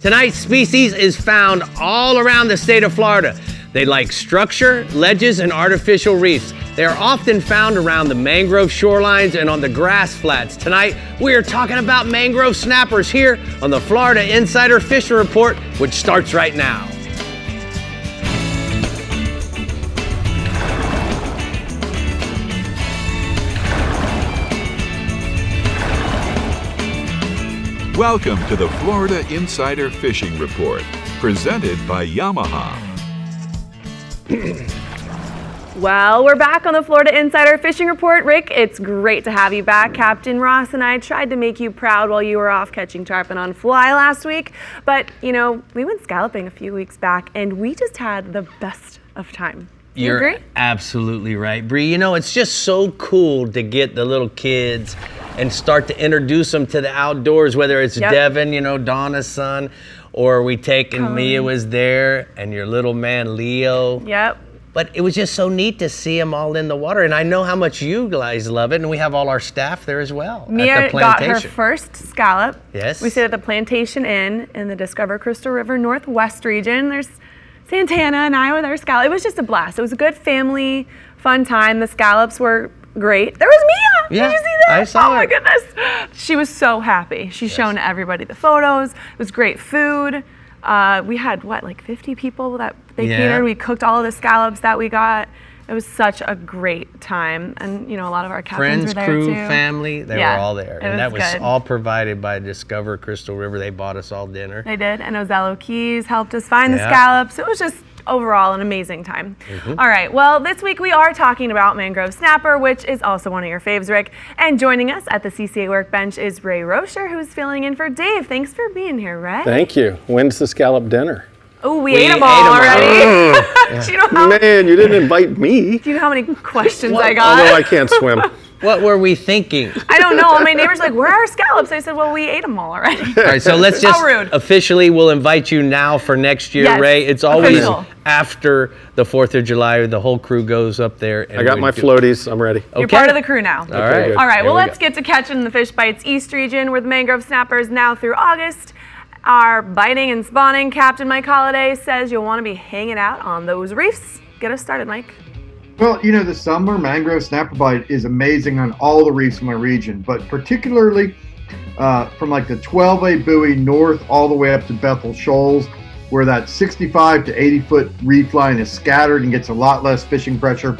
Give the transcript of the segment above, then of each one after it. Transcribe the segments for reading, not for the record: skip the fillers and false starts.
Tonight's species is found all around the state of Florida. They like structure, ledges, and artificial reefs. They are often found around the mangrove shorelines and on the grass flats. Tonight, we are talking about mangrove snappers here on the Florida Insider Fishing Report, which starts right now. Welcome to the Florida Insider Fishing Report, presented by Yamaha. Well, we're back on the Florida Insider Fishing Report. Rick, it's great to have you back. Captain Ross and I tried to make you proud while you were off catching tarpon on fly last week. But, you know, we went scalloping a few weeks back, and we just had the best of time. You agree? Absolutely right, Brie. You know, it's just so cool to get the little kids and start to introduce them to the outdoors, whether it's Devin, you know, Donna's son, or we take, and Mia was there, and your little man, Leo. Yep. But it was just so neat to see them all in the water, and I know how much you guys love it, and we have all our staff there as well. Mia got her first scallop. Yes. We stayed at the Plantation Inn in the Discover Crystal River Northwest region. There's Santana and I with our scallop. It was just a blast. It was a good family, fun time. The scallops were great. There was Mia. Yeah, did you see that? I saw her. her. My goodness. She was so happy. She's shown everybody the photos. It was great food. We had, like 50 people that they catered. We cooked all of the scallops that we got. It was such a great time. And, you know, a lot of our captains were there crew, too. family, they were all there. And that was good. all provided by Discover Crystal River. They bought us all dinner. They did. And Ozello Keys helped us find the scallops. It was just overall an amazing time. All right, well, this week we are talking about mangrove snapper, which is also one of your faves, Rick. And joining us at the CCA workbench is Ray Rocher, who's filling in for Dave. Thanks for being here, Ray. Thank you. When's the scallop dinner? Oh, we ate them all already. Do you know how, Man, you didn't invite me. do you know how many questions I got? Although I can't swim. What were we thinking? I don't know. My neighbor's like, where are our scallops? I said, well, we ate them all already. All right, so let's just officially, we'll invite you now for next year, Ray. It's always after the 4th of July. The whole crew goes up there. And I got my floaties. I'm ready. You're part of the crew now. All right. Good. All right, well, let's get to catching the Fish Bites East region, where the mangrove snappers now through August are biting and spawning. Captain Mike Holliday says you'll want to be hanging out on those reefs. Get us started, Mike. Well, you know, the summer mangrove snapper bite is amazing on all the reefs in my region, but particularly from like the 12A buoy north all the way up to Bethel Shoals, where that 65 to 80 foot reef line is scattered and gets a lot less fishing pressure.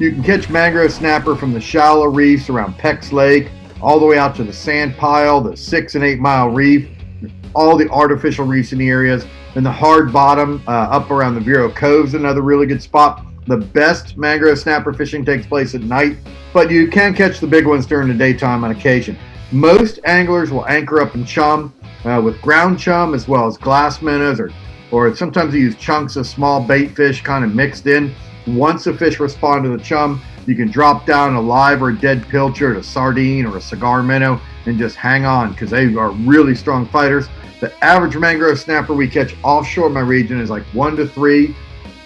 You can catch mangrove snapper from the shallow reefs around Peck's Lake, all the way out to the sand pile, the 6 and 8 mile reef, all the artificial reefs in the areas, and the hard bottom up around the Vero Cove's another really good spot. The best mangrove snapper fishing takes place at night, but you can catch the big ones during the daytime on occasion. Most anglers will anchor up in chum with ground chum as well as glass minnows, or sometimes they use chunks of small bait fish kind of mixed in. Once the fish respond to the chum, you can drop down a live or a dead pilchard, a sardine, or a cigar minnow and just hang on because they are really strong fighters. The average mangrove snapper we catch offshore in my region is like 1 to 3,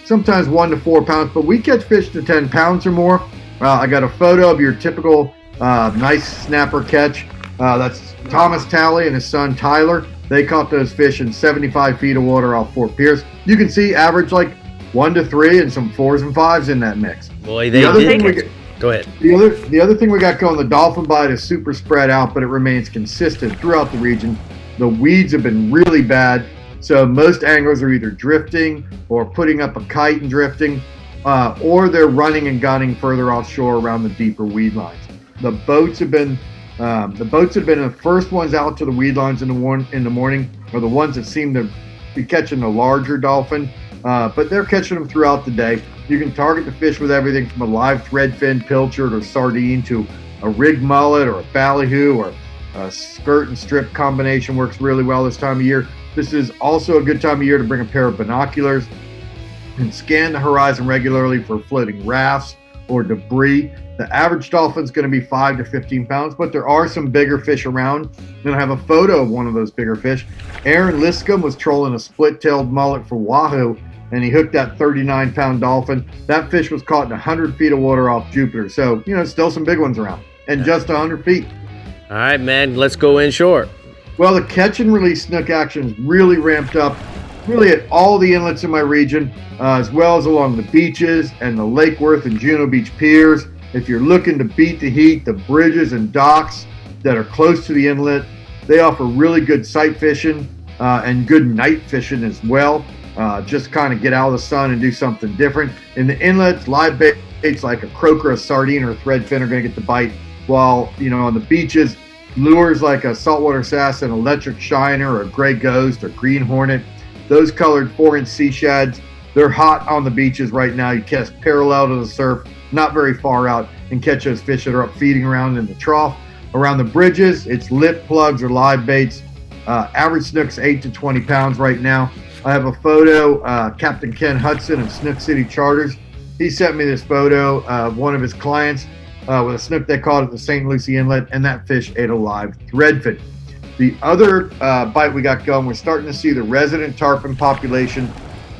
sometimes 1 to 4 pounds, but we catch fish to 10 pounds or more. I got a photo of your typical nice snapper catch. That's Thomas Talley and his son Tyler. They caught those fish in 75 feet of water off Fort Pierce. You can see average like 1 to 3 and some 4s and 5s in that mix. Boy, they did. Go ahead. The other thing we got going, the dolphin bite is super spread out, but it remains consistent throughout the region. The weeds have been really bad, so most anglers are either drifting or putting up a kite and drifting, or they're running and gunning further offshore around the deeper weed lines. The boats have been the first ones out to the weed lines in the morning, or the ones that seem to be catching the larger dolphin, but they're catching them throughout the day. You can target the fish with everything from a live threadfin pilchard or sardine to a rigged mullet or a ballyhoo, or a skirt and strip combination works really well this time of year. This is also a good time of year to bring a pair of binoculars and scan the horizon regularly for floating rafts or debris. The average dolphin is going to be 5 to 15 pounds, but there are some bigger fish around. And I have a photo of one of those bigger fish. Aaron Liscombe was trolling a split-tailed mullet for wahoo, and he hooked that 39-pound dolphin. That fish was caught in 100 feet of water off Jupiter. So, you know, still some big ones around. And just 100 feet. All right, man, let's go inshore. Well, the catch and release snook action is really ramped up, really at all the inlets in my region, as well as along the beaches and the Lake Worth and Juno Beach piers. If you're looking to beat the heat, the bridges and docks that are close to the inlet, they offer really good sight fishing and good night fishing as well. Just kind of get out of the sun and do something different. In the inlets, live baits like a croaker, a sardine, or a threadfin are going to get the bite, while on the beaches, lures like a saltwater sass, an electric shiner, or a gray ghost, or green hornet, those colored 4-inch sea shads, they're hot on the beaches right now. You cast parallel to the surf, not very far out, and catch those fish that are up feeding around in the trough. Around the bridges, it's lip plugs or live baits. Average snook's 8 to 20 pounds right now. I have a photo, Captain Ken Hudson of Snook City Charters. He sent me this photo of one of his clients with a snook they caught at the St. Lucie Inlet, and that fish ate a live threadfin. The other bite we got going, we're starting to see the resident tarpon population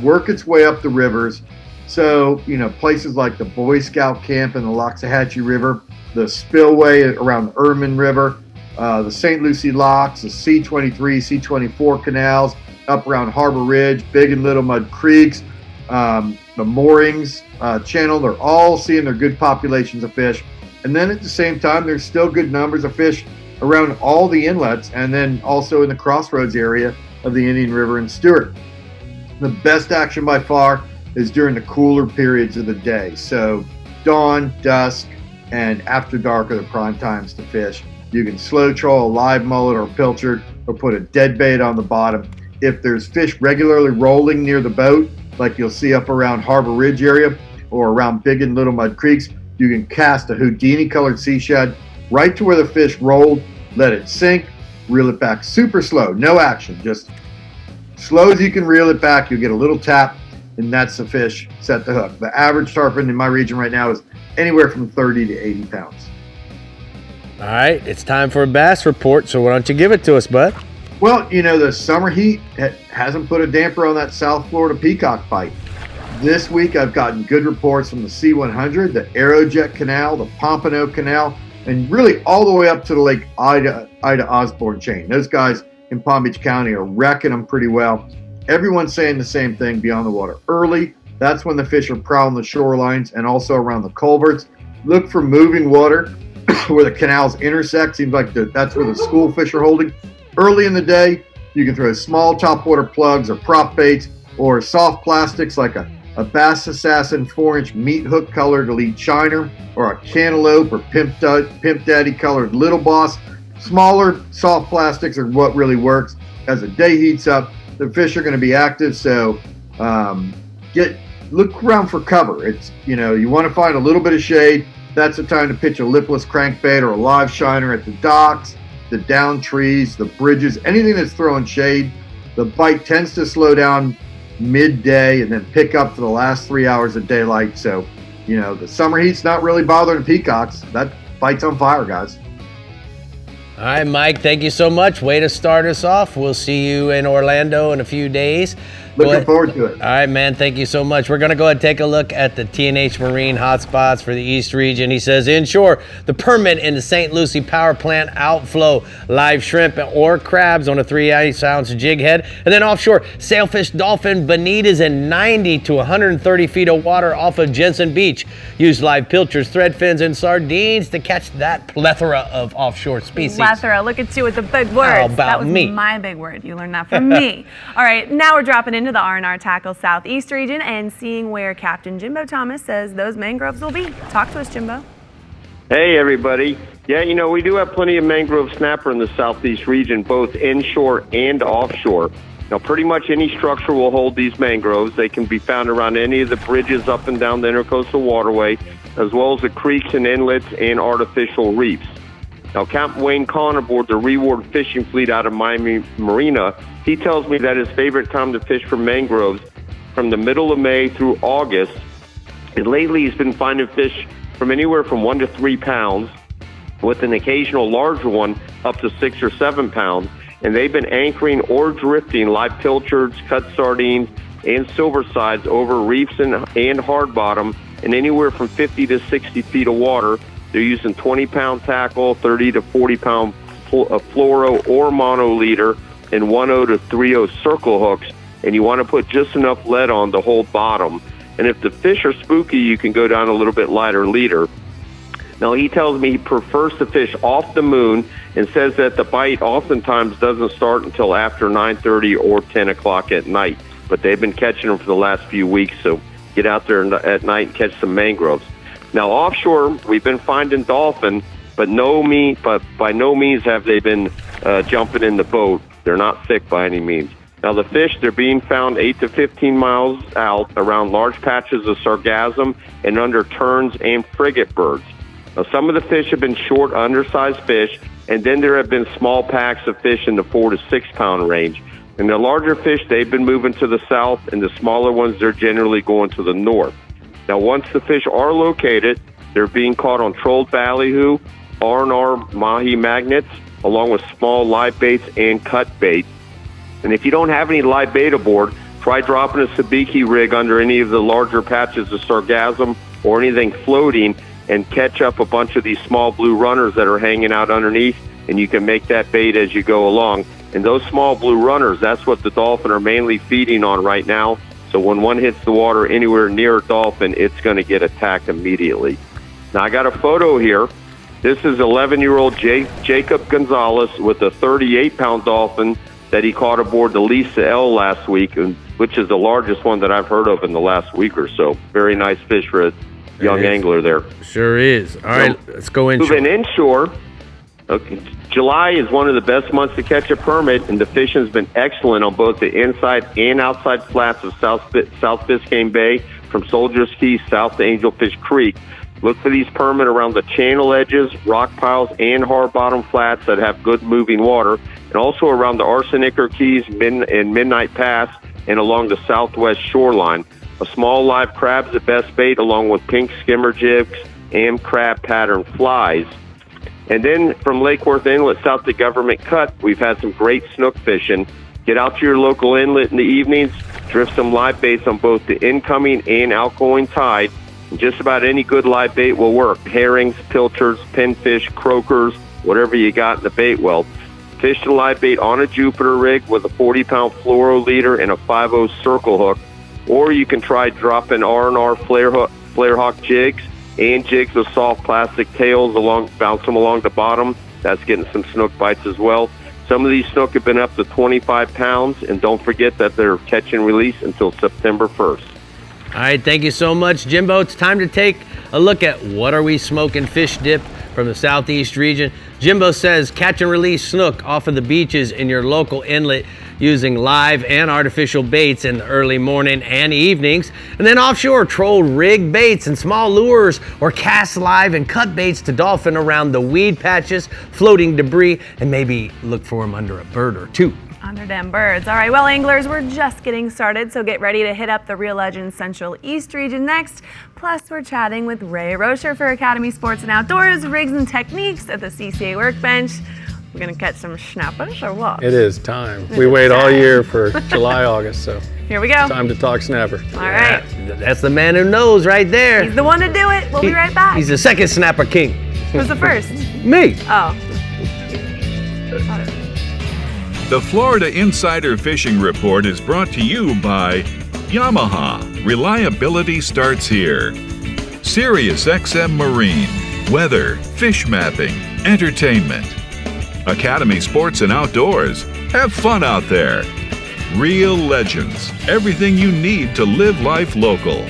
work its way up the rivers. So, places like the Boy Scout camp in the Loxahatchee River, the spillway around the Ermine River, the St. Lucie locks, the C23, C24 canals, up around Harbor Ridge, Big and Little Mud Creeks, the moorings channel, they're all seeing their good populations of fish. And then at the same time, there's still good numbers of fish around all the inlets, and then also in the crossroads area of the Indian River and Stewart. The best action by far is during the cooler periods of the day. So dawn, dusk, and after dark are the prime times to fish. You can slow troll a live mullet or pilchard, or put a dead bait on the bottom. If there's fish regularly rolling near the boat, like you'll see up around Harbor Ridge area or around Big and Little Mud Creeks, you can cast a Houdini colored sea shad right to where the fish rolled, let it sink, reel it back super slow, no action, just slow as you can reel it back. You'll get a little tap, and that's the fish set to hook. The average tarpon in my region right now is anywhere from 30 to 80 pounds. All right, it's time for a bass report, so why don't you give it to us, bud? Well, the summer heat hasn't put a damper on that South Florida peacock bite. This week I've gotten good reports from the C100, the Aerojet Canal, the Pompano Canal, and really all the way up to the Lake Ida Osborne chain. Those guys in Palm Beach County are wrecking them pretty well. Everyone's saying the same thing beyond the water. Early, that's when the fish are prowling the shorelines and also around the culverts. Look for moving water where the canals intersect. Seems like that's where the school fish are holding. Early in the day, you can throw small topwater plugs or prop baits or soft plastics like a Bass Assassin 4-inch meat hook colored elite shiner, or a cantaloupe or Pimp Daddy colored little boss. Smaller soft plastics are what really works. As the day heats up, the fish are going to be active, so look around for cover. It's you want to find a little bit of shade. That's the time to pitch a lipless crankbait or a live shiner at the docks, the down trees, the bridges, anything that's throwing shade. The bite tends to slow down midday and then pick up for the last 3 hours of daylight. So, the summer heat's not really bothering peacocks. That bite's on fire, guys. All right, Mike, thank you so much. Way to start us off. We'll see you in Orlando in a few days. Looking forward to it. All right, man, thank you so much. We're going to go ahead and take a look at the T&H Marine hotspots for the East region. He says, inshore, the permit in the St. Lucie power plant outflow, live shrimp or crabs on a 3-ounce jig head. And then offshore, sailfish, dolphin, bonitas in 90 to 130 feet of water off of Jensen Beach. Use live pilchards, threadfins, and sardines to catch that plethora of offshore species. Plethora, look at you with the big words. How about that was me? My big word. You learned that from me. All right, now we're dropping into the R&R Tackle Southeast region and seeing where Captain Jimbo Thomas says those mangroves will be. Talk to us, Jimbo. Hey, everybody. Yeah, we do have plenty of mangrove snapper in the Southeast region, both inshore and offshore. Now, pretty much any structure will hold these mangroves. They can be found around any of the bridges up and down the Intercoastal Waterway, as well as the creeks and inlets and artificial reefs. Now, Captain Wayne Kahn aboard the Reward fishing fleet out of Miami Marina, he tells me that his favorite time to fish for mangroves from the middle of May through August. And lately he's been finding fish from anywhere from 1 to 3 pounds, with an occasional larger one up to 6 or 7 pounds. And they've been anchoring or drifting live pilchards, cut sardines, and silver sides over reefs and hard bottom in anywhere from 50 to 60 feet of water. They're using 20-pound tackle, 30 to 40-pound fluoro or mono leader and 1/0 to 3/0 circle hooks, and you want to put just enough lead on to hold bottom. And if the fish are spooky, you can go down a little bit lighter leader. Now, he tells me he prefers to fish off the moon and says that the bite oftentimes doesn't start until after 9:30 or 10 o'clock at night. But they've been catching them for the last few weeks, so get out there at night and catch some mangroves. Now, offshore, we've been finding dolphin, but by no means have they been jumping in the boat. They're not thick by any means. Now, the fish, they're being found 8 to 15 miles out around large patches of sargassum and under terns and frigate birds. Now, some of the fish have been short, undersized fish, and then there have been small packs of fish in the 4 to 6 pound range. And the larger fish, they've been moving to the south, and the smaller ones, they're generally going to the north. Now, once the fish are located, they're being caught on trolled ballyhoo, R&R mahi magnets, along with small live baits and cut bait. And if you don't have any live bait aboard, try dropping a sabiki rig under any of the larger patches of sargassum or anything floating and catch up a bunch of these small blue runners that are hanging out underneath, and you can make that bait as you go along. And those small blue runners, that's what the dolphin are mainly feeding on right now. So when one hits the water anywhere near a dolphin, it's going to get attacked immediately. Now, I got a photo here. This is 11-year-old Jacob Gonzalez with a 38-pound dolphin that he caught aboard the Lisa L last week, which is the largest one that I've heard of in the last week or so. Very nice fish for a young angler there. Sure is. All right, let's go inshore. Moving inshore, okay, July is one of the best months to catch a permit, and the fishing's been excellent on both the inside and outside flats of South Biscayne Bay, from Soldier's Key south to Angelfish Creek. Look for these permit around the channel edges, rock piles, and hard bottom flats that have good moving water, and also around the Arsenicker Keys and Midnight Pass and along the southwest shoreline. A small live crab's the best bait, along with pink skimmer jigs and crab pattern flies. And then from Lake Worth Inlet south to Government Cut, we've had some great snook fishing. Get out to your local inlet in the evenings, drift some live baits on both the incoming and outgoing tide. And just about any good live bait will work. Herrings, pilchards, pinfish, croakers, whatever you got in the bait well. Fish the live bait on a Jupiter rig with a 40-pound fluoro leader and a 5/0 circle hook. Or you can try dropping R&R flare hawk jigs and jigs with soft plastic tails, bounce them along the bottom. That's getting some snook bites as well. Some of these snook have been up to 25 pounds, and don't forget that they're catch and release until September 1st. All right, thank you so much, Jimbo. It's time to take a look at what are we smoking fish dip from the southeast region. Jimbo says catch and release snook off of the beaches in your local inlet using live and artificial baits in the early morning and evenings. And then offshore, troll rig baits and small lures or cast live and cut baits to dolphin around the weed patches, floating debris, and maybe look for them under a bird or two. Under them birds. All right, well, anglers, we're just getting started, so get ready to hit up the Real Legends Central East region next. Plus, we're chatting with Ray Rocher for Academy Sports and Outdoors, rigs and techniques at the CCA workbench. We're going to catch some snappers or what? It is time. We wait all year for July, August, so here we go. time to talk snapper. All right. That's the man who knows right there. He's the one to do it. We'll be right back. He's the second snapper king. Who's the first? Me. Oh. The Florida Insider Fishing Report is brought to you by Yamaha. Reliability starts here. SiriusXM Marine. Weather, fish mapping, entertainment. Academy Sports and Outdoors. Have fun out there. Real Legends. Everything you need to live life local.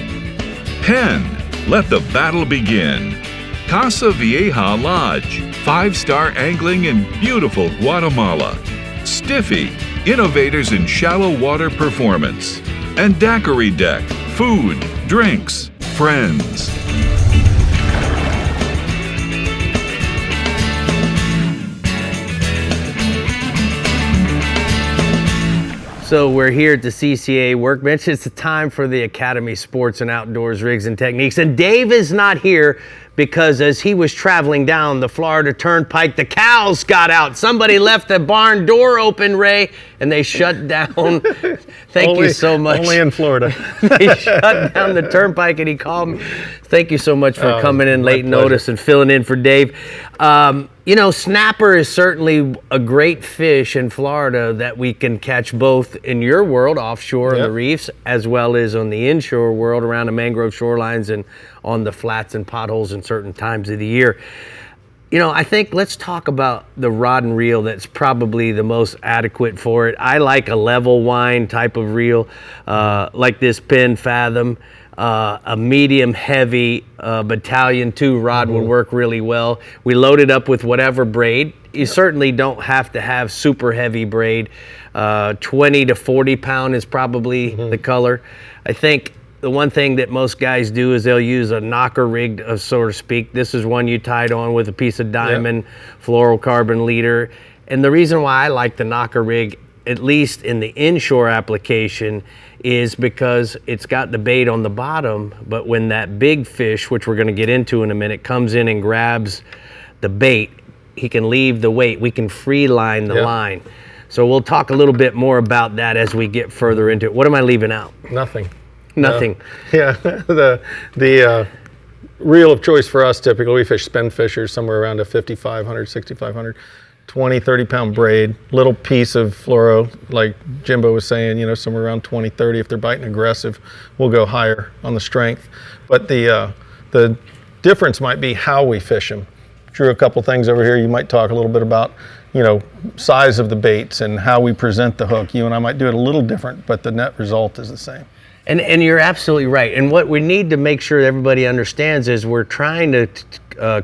Penn. Let the battle begin. Casa Vieja Lodge. 5-star angling in beautiful Guatemala. Stiffy, innovators in shallow water performance. And Daiquiri Deck, food, drinks, friends. So we're here at the CCA workbench. It's the time for the Academy Sports and Outdoors rigs and techniques. And Dave is not here because as he was traveling down the Florida Turnpike, the cows got out. Somebody left the barn door open, Ray, and they shut down. Thank you so much. Only in Florida. They shut down the turnpike, and he called me. Thank you so much for coming in late notice and filling in for Dave. You know, snapper is certainly a great fish in Florida that we can catch both in your world, offshore on the reefs, as well as on the inshore world around the mangrove shorelines and on the flats and potholes in certain times of the year. You know, I think let's talk about the rod and reel that's probably the most adequate for it. I like a level wind type of reel, like this Penn Fathom. A medium heavy Battalion 2 rod would work really well. We load it up with whatever braid. You certainly don't have to have super heavy braid. 20 to 40 pound is probably the color. I think the one thing that most guys do is they'll use a knocker rig, so to speak. This is one you tied on with a piece of diamond fluorocarbon leader. And the reason why I like the knocker rig, at least in the inshore application, is because it's got the bait on the bottom, but when that big fish, which we're going to get into in a minute, comes in and grabs the bait, he can leave the weight. We can free line the line. So we'll talk a little bit more about that as we get further into it. What am I leaving out? Nothing. Nothing. The reel of choice for us, typically we fish spin fishers somewhere around a 5,500, 6,500. 20, 30 pound braid, little piece of fluoro, like Jimbo was saying, you know, somewhere around 20, 30. If they're biting aggressive, we'll go higher on the strength. But the difference might be how we fish them. Drew, a couple things over here. You might talk a little bit about, you know, size of the baits and how we present the hook. You and I might do it a little different, but the net result is the same. And you're absolutely right. And what we need to make sure everybody understands is we're trying to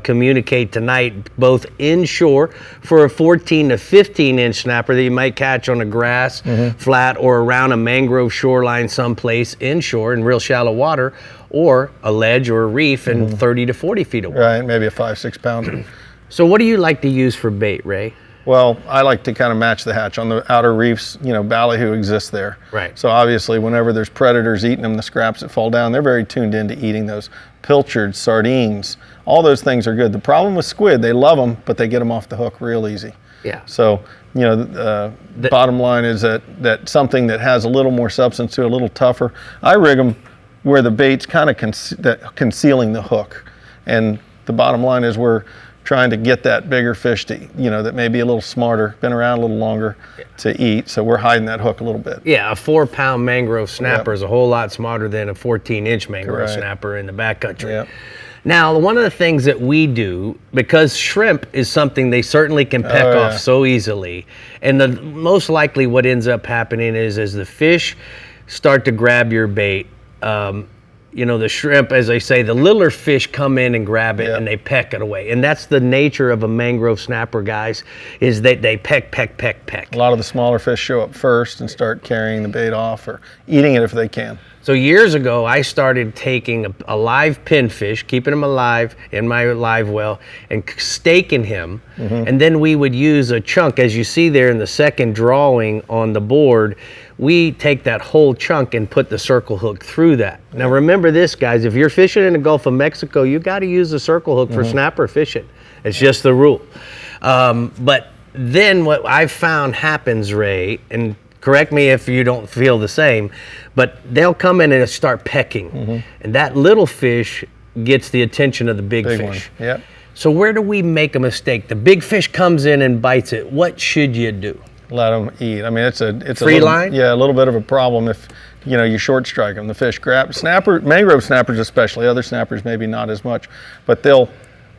communicate tonight both inshore for a 14 to 15 inch snapper that you might catch on a grass flat or around a mangrove shoreline someplace inshore in real shallow water, or a ledge or a reef in 30 to 40 feet of water. Right, maybe a 5-6 pounder. So what do you like to use for bait, Ray? Well, I like to kind of match the hatch. On the outer reefs, you know, ballyhoo exists there. Right. So obviously whenever there's predators eating them, the scraps that fall down, they're very tuned into eating those. Pilchards, sardines, all those things are good. The problem with squid, they love them, but they get them off the hook real easy. Yeah. So, you know, the bottom line is that something that has a little more substance to it, a little tougher, I rig them where the bait's kind of concealing the hook. And the bottom line is we're trying to get that bigger fish to, you know, that may be a little smarter, been around a little longer to eat. So we're hiding that hook a little bit. Yeah, a 4 pound mangrove snapper is a whole lot smarter than a 14 inch mangrove Correct. snapper in the backcountry. Yep. Now, one of the things that we do, because shrimp is something they certainly can peck off so easily, and the most likely what ends up happening is as the fish start to grab your bait, you know, the shrimp, as they say, the littler fish come in and grab it and they peck it away. And that's the nature of a mangrove snapper, guys, is that they peck, peck, peck, peck. A lot of the smaller fish show up first and start carrying the bait off or eating it if they can. So years ago, I started taking a live pinfish, keeping him alive in my live well, and staking him. And then we would use a chunk, as you see there in the second drawing on the board, we take that whole chunk and put the circle hook through that. Now remember this, guys, if you're fishing in the Gulf of Mexico, you got to use the circle hook for snapper fishing. It's just the rule. But then what I've found happens, Ray, and correct me if you don't feel the same, but they'll come in and start pecking. And that little fish gets the attention of the big fish. One. Yep. So where do we make a mistake? The big fish comes in and bites it. What should you do? Let them eat. I mean, it's free line? Yeah, a little bit of a problem if, you know, you short strike them. The fish grab, mangrove snappers especially, other snappers maybe not as much, but they'll,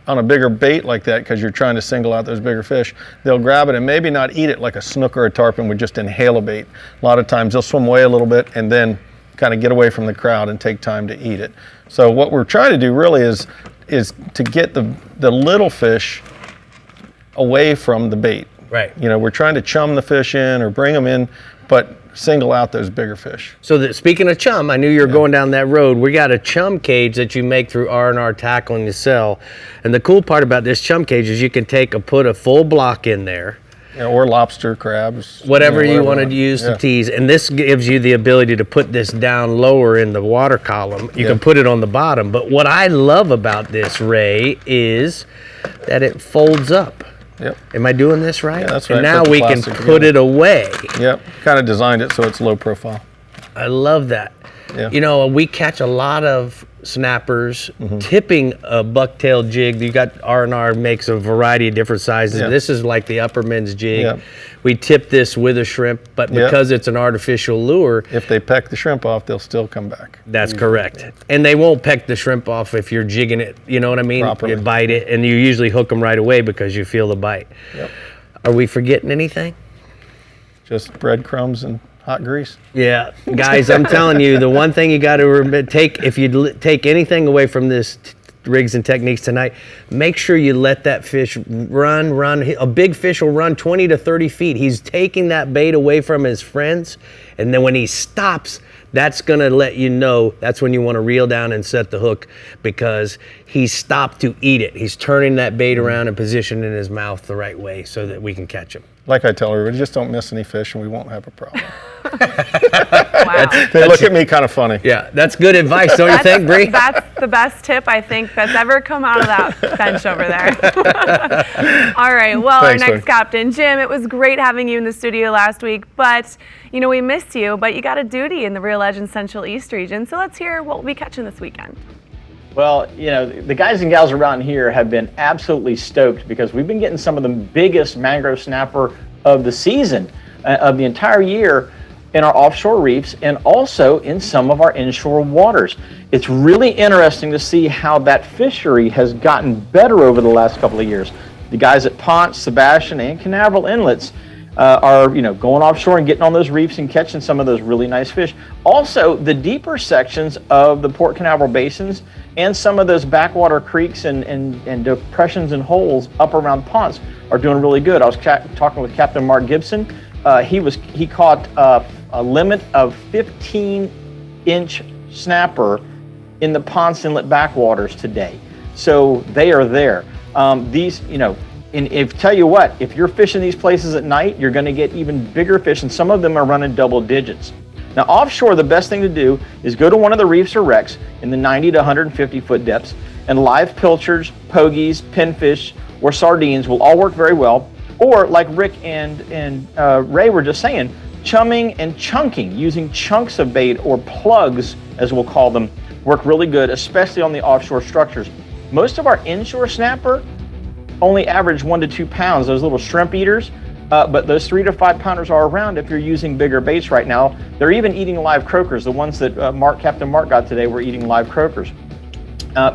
on a bigger bait like that, because you're trying to single out those bigger fish, they'll grab it and maybe not eat it like a snook or a tarpon would just inhale a bait. A lot of times they'll swim away a little bit and then kind of get away from the crowd and take time to eat it. So what we're trying to do really is to get the little fish away from the bait. Right. You know, we're trying to chum the fish in or bring them in, but single out those bigger fish. So speaking of chum, I knew you were going down that road. We got a chum cage that you make through R&R Tackling to sell. And the cool part about this chum cage is you can put a full block in there. or lobster, crabs. Whatever you want to use to tease. And this gives you the ability to put this down lower in the water column. You can put it on the bottom. But what I love about this, Ray, is that it folds up. Yep. Am I doing this right? Yeah, that's right. And now we can put it away. Yep. Kind of designed it so it's low profile. I love that. Yeah. You know, we catch a lot of snappers tipping a bucktail jig. You got R&R makes a variety of different sizes. This is like the upperman's jig. We tip this with a shrimp, but because it's an artificial lure, if they peck the shrimp off, they'll still come back. That's correct. And they won't peck the shrimp off if you're jigging it, you know what I mean? Properly. You bite it, and you usually hook them right away because you feel the bite. Yep. Are we forgetting anything? Just breadcrumbs and hot grease. Yeah, guys, I'm telling you, the one thing you got to take, if you take anything away from this rigs and techniques tonight, make sure you let that fish run. A big fish will run 20 to 30 feet. He's taking that bait away from his friends, and then when he stops, that's going to let you know that's when you want to reel down and set the hook, because he stopped to eat it. He's turning that bait around and positioning his mouth the right way so that we can catch him. Like I tell everybody, just don't miss any fish and we won't have a problem. Wow. They look at me kind of funny. Yeah, that's good advice, don't you think, Brie? That's the best tip I think that's ever come out of that bench over there. All right, well, Thanks, our next buddy. captain, Jim, it was great having you in the studio last week, but, you know, we missed you, but you got a duty in the Real Legends Central East region, so let's hear what we'll be catching this weekend. Well, you know, the guys and gals around here have been absolutely stoked because we've been getting some of the biggest mangrove snapper of the season, of the entire year, in our offshore reefs and also in some of our inshore waters. It's really interesting to see how that fishery has gotten better over the last couple of years. The guys at Ponce, Sebastian, and Canaveral inlets are, you know, going offshore and getting on those reefs and catching some of those really nice fish. Also, the deeper sections of the Port Canaveral basins and some of those backwater creeks and depressions and holes up around Ponce are doing really good. I was talking with Captain Mark Gibson. He caught a limit of 15-inch snapper in the Ponce Inlet backwaters today. So they are there. These, you know, and tell you what, if you're fishing these places at night, you're going to get even bigger fish, and some of them are running double digits. Now, offshore, the best thing to do is go to one of the reefs or wrecks in the 90 to 150 foot depths, and live pilchards, pogies, pinfish, or sardines will all work very well. Or, like Rick and Ray were just saying, chumming and chunking, using chunks of bait or plugs, as we'll call them, work really good, especially on the offshore structures. Most of our inshore snapper only average 1 to 2 pounds, those little shrimp eaters, but those 3 to 5 pounders are around if you're using bigger baits right now. They're even eating live croakers. The ones that Captain Mark got today were eating live croakers.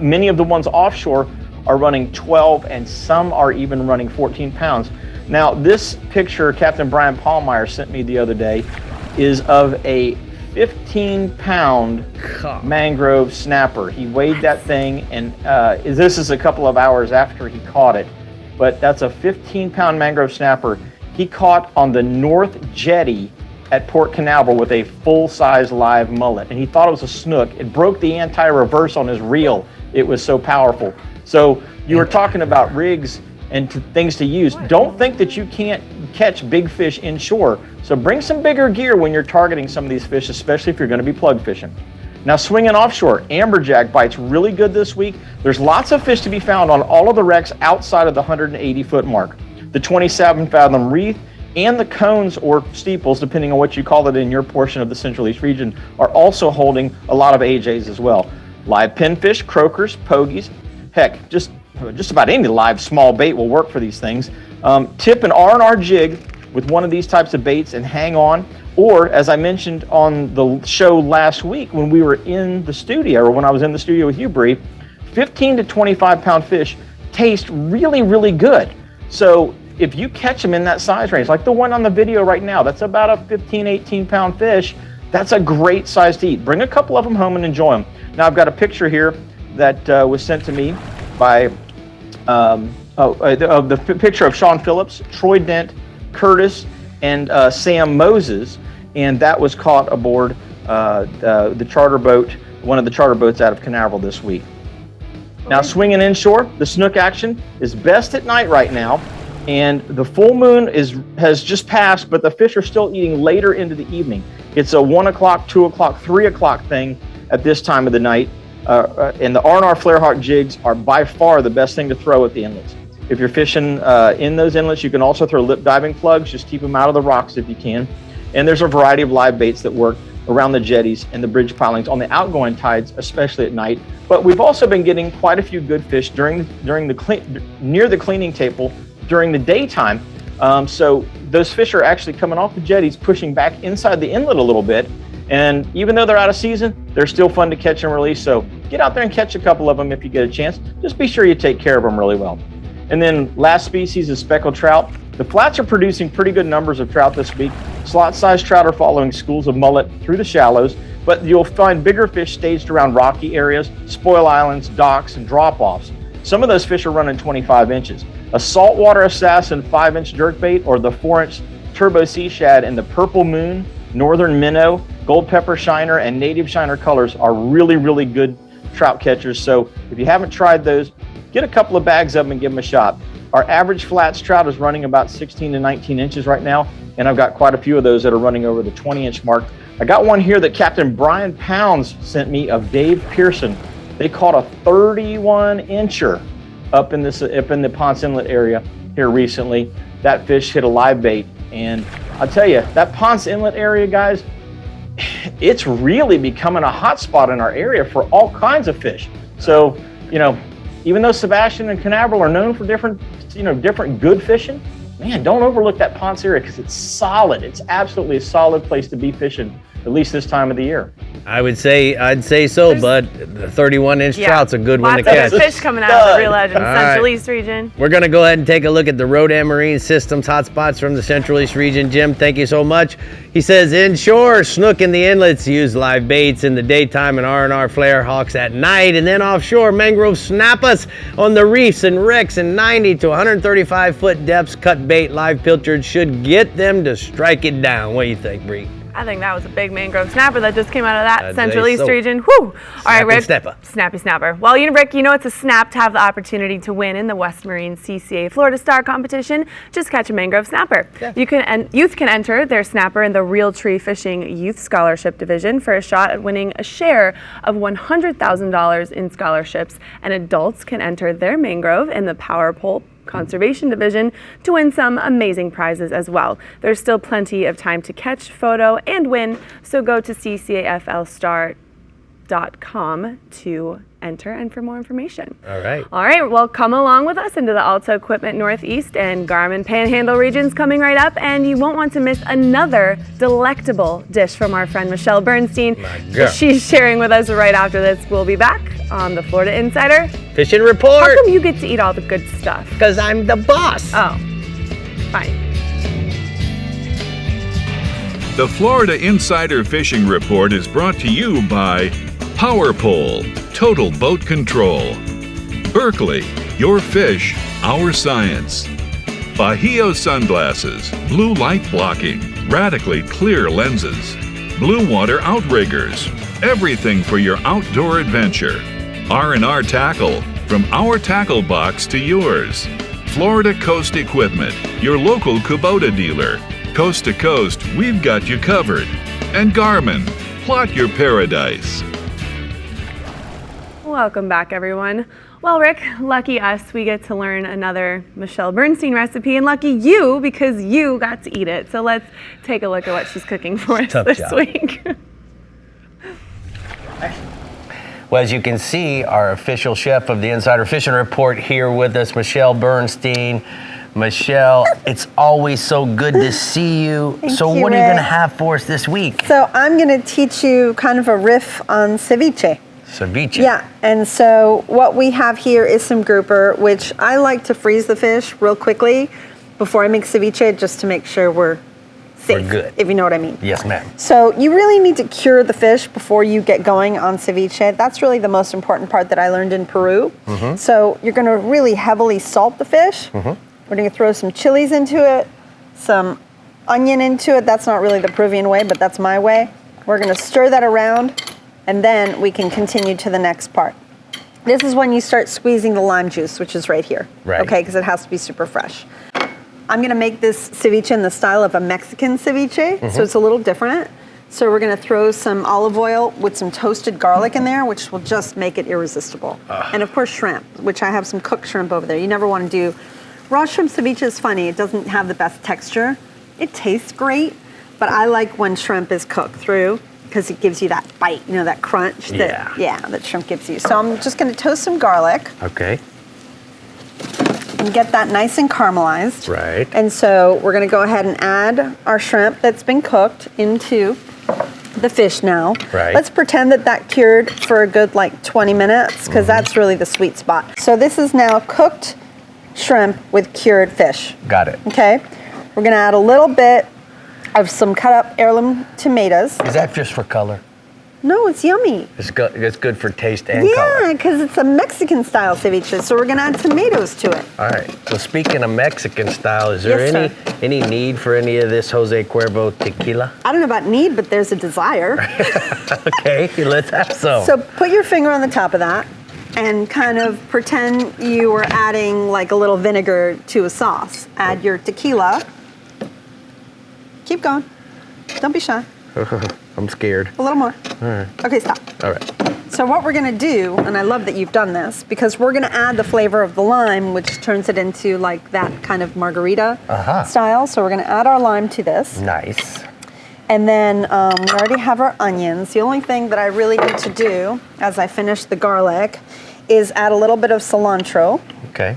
Many of the ones offshore are running 12, and some are even running 14 pounds. Now, this picture Captain Brian Pallmeyer sent me the other day is of a 15-pound mangrove snapper. He weighed that thing, and this is a couple of hours after he caught it, but that's a 15-pound mangrove snapper he caught on the North Jetty at Port Canaveral with a full-size live mullet, and he thought it was a snook. It broke the anti-reverse on his reel. It was so powerful. So you were talking about rigs and things to use. Don't think that you can't catch big fish inshore. So bring some bigger gear when you're targeting some of these fish, especially if you're going to be plug fishing. Now, swinging offshore, amberjack bites really good this week. There's lots of fish to be found on all of the wrecks outside of the 180-foot mark. The 27-fathom reef and the cones or steeples, depending on what you call it in your portion of the Central East region, are also holding a lot of AJs as well. Live pinfish, croakers, pogies, heck, just about any live small bait will work for these things. Tip an R&R jig with one of these types of baits and hang on. Or, as I mentioned on the show last week when we were in the studio, or when I was in the studio with you, Brie, 15 to 25-pound fish taste really, really good. So if you catch them in that size range, like the one on the video right now, that's about a 15, 18-pound fish. That's a great size to eat. Bring a couple of them home and enjoy them. Now, I've got a picture here that was sent to me by the picture of Sean Phillips, Troy Dent, Curtis, and Sam Moses, and that was caught aboard the charter boat, one of the charter boats out of Canaveral this week. Now, swinging inshore, the snook action is best at night right now. and the full moon has just passed, but the fish are still eating later into the evening. It's a 1 o'clock, 2 o'clock, 3 o'clock thing at this time of the night. And the R&R Flarehawk jigs are by far the best thing to throw at the inlets. If you're fishing in those inlets, you can also throw lip diving plugs. Just keep them out of the rocks if you can. And there's a variety of live baits that work around the jetties and the bridge pilings on the outgoing tides, especially at night. But we've also been getting quite a few good fish near the cleaning table during the daytime. So those fish are actually coming off the jetties, pushing back inside the inlet a little bit. And even though they're out of season, they're still fun to catch and release. So get out there and catch a couple of them if you get a chance. Just be sure you take care of them really well. And then last species is speckled trout. The flats are producing pretty good numbers of trout this week. Slot-sized trout are following schools of mullet through the shallows, but you'll find bigger fish staged around rocky areas, spoil islands, docks, and drop-offs. Some of those fish are running 25 inches. A saltwater assassin 5-inch jerkbait or the 4-inch turbo sea shad in the purple moon, northern minnow, gold pepper shiner, and native shiner colors are really, really good trout catchers. So if you haven't tried those, get a couple of bags of them and give them a shot. Our average flats trout is running about 16 to 19 inches right now, and I've got quite a few of those that are running over the 20-inch mark. I got one here that Captain Brian Pounds sent me of Dave Pearson. They caught a 31-incher up in the Ponce Inlet area here recently. That fish hit a live bait, and I'll tell you, that Ponce Inlet area, guys, it's really becoming a hot spot in our area for all kinds of fish. So, even though Sebastian and Canaveral are known for different good fishing, man, don't overlook that Ponce area because it's solid. It's absolutely a solid place to be fishing, at least this time of the year. I'd say so, bud. The 31-inch trout's a good one to catch. Lots of fish coming out of the Real Edge in the Central East region. We're going to go ahead and take a look at the Rodan Marine Systems hotspots from the Central East region. Jim, thank you so much. He says inshore, snook in the inlets, use live baits in the daytime and R&R Flarehawks at night. And then offshore, mangrove snappas on the reefs and wrecks in 90 to 135-foot depths. Cut bait, live pilchard should get them to strike it down. What do you think, Brie? I think that was a big mangrove snapper that just came out of that Central East region. Whew. All right, Rick. Snappy snapper. Well, Rick, it's a snap to have the opportunity to win in the West Marine CCA Florida Star competition. Just catch a mangrove snapper. Yeah. Youth can enter their snapper in the Real Tree Fishing Youth Scholarship Division for a shot at winning a share of $100,000 in scholarships, and adults can enter their mangrove in the Power Pole Conservation Division to win some amazing prizes as well. There's still plenty of time to catch, photo, and win, so go to ccaflstar.com to enter and for more information. All right. Well, come along with us into the Alta Equipment Northeast and Garmin Panhandle regions coming right up, and you won't want to miss another delectable dish from our friend Michelle Bernstein. She's sharing with us right after this. We'll be back on the Florida Insider Fishing Report. How come you get to eat all the good stuff? Because I'm the boss. Oh, fine. The Florida Insider Fishing Report is brought to you by Power Pole, Total Boat Control. Berkeley, your fish, our science. Bahio Sunglasses, blue light blocking, radically clear lenses. Blue Water Outriggers, everything for your outdoor adventure. R&R Tackle, from our tackle box to yours. Florida Coast Equipment, your local Kubota dealer. Coast to coast, we've got you covered. And Garmin, plot your paradise. Welcome back, everyone. Well, Rick, lucky us, we get to learn another Michelle Bernstein recipe, and lucky you because you got to eat it. So let's take a look at what she's cooking for us this week. Well, as you can see, our official chef of the Insider Fishing Report here with us, Michelle Bernstein. Michelle, it's always so good to see you. Thank so you, what are you Rick. going to have for us this week? So I'm going to teach you kind of a riff on ceviche. Ceviche. Yeah, and so what we have here is some grouper, which I like to freeze the fish real quickly before I make ceviche, just to make sure we're safe, good. If you know what I mean. Yes, ma'am. So you really need to cure the fish before you get going on ceviche. That's really the most important part that I learned in Peru. Mm-hmm. So you're going to really heavily salt the fish. Mm-hmm. We're going to throw some chilies into it, some onion into it. That's not really the Peruvian way, but that's my way. We're going to stir that around, and then we can continue to the next part. This is when you start squeezing the lime juice, which is right here. Right. Okay, because it has to be super fresh. I'm gonna make this ceviche in the style of a Mexican ceviche, so it's a little different. So we're gonna throw some olive oil with some toasted garlic in there, which will just make it irresistible. And of course shrimp, which I have some cooked shrimp over there. You never wanna do, raw shrimp ceviche is funny, it doesn't have the best texture. It tastes great, but I like when shrimp is cooked through because it gives you that bite, you know, that crunch that shrimp gives you. So I'm just gonna toast some garlic. Okay. And get that nice and caramelized. Right. And so we're gonna go ahead and add our shrimp that's been cooked into the fish now. Right. Let's pretend that cured for a good like 20 minutes because that's really the sweet spot. So this is now cooked shrimp with cured fish. Got it. Okay. We're gonna add a little bit of some cut up heirloom tomatoes. Is that just for color? No, it's yummy. It's good for taste and color. Yeah, because it's a Mexican style ceviche, so we're gonna add tomatoes to it. All right. So speaking of Mexican style, is there Yes, any need for any of this Jose Cuervo tequila? I don't know about need, but there's a desire. Okay, let's have some. So put your finger on the top of that and kind of pretend you were adding like a little vinegar to a sauce. Add your tequila. Keep going. Don't be shy. I'm scared. A little more. All right. Okay, stop. All right. So what we're gonna do, and I love that you've done this, because we're gonna add the flavor of the lime, which turns it into like that kind of margarita style. So we're gonna add our lime to this. Nice. And then we already have our onions. The only thing that I really need to do as I finish the garlic is add a little bit of cilantro Okay.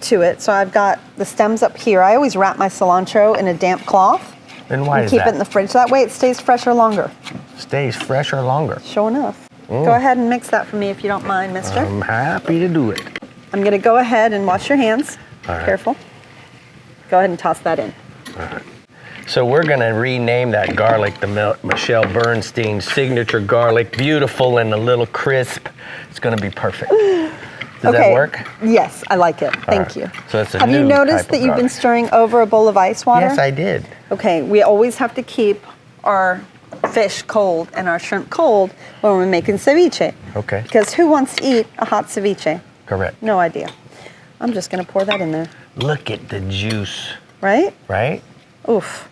to it. So I've got the stems up here. I always wrap my cilantro in a damp cloth. And why and is keep that? it in the fridge. That way it stays fresher longer. Stays fresher longer. Sure enough. Go ahead and mix that for me if you don't mind, mister. I'm happy to do it. I'm gonna go ahead and wash your hands. All right. Careful. Go ahead and toss that in. So we're gonna rename that garlic the Michelle Bernstein signature garlic. Beautiful and a little crisp. It's gonna be perfect. Does that work? Yes, I like it. Thank you. So it's a Have you new noticed type that of you've been garlic. stirring over a bowl of ice water? Yes, I did. Okay, we always have to keep our fish cold and our shrimp cold when we're making ceviche. Okay. Because who wants to eat a hot ceviche? Correct. No idea. I'm just gonna pour that in there, Look at the juice, right? right? Oof.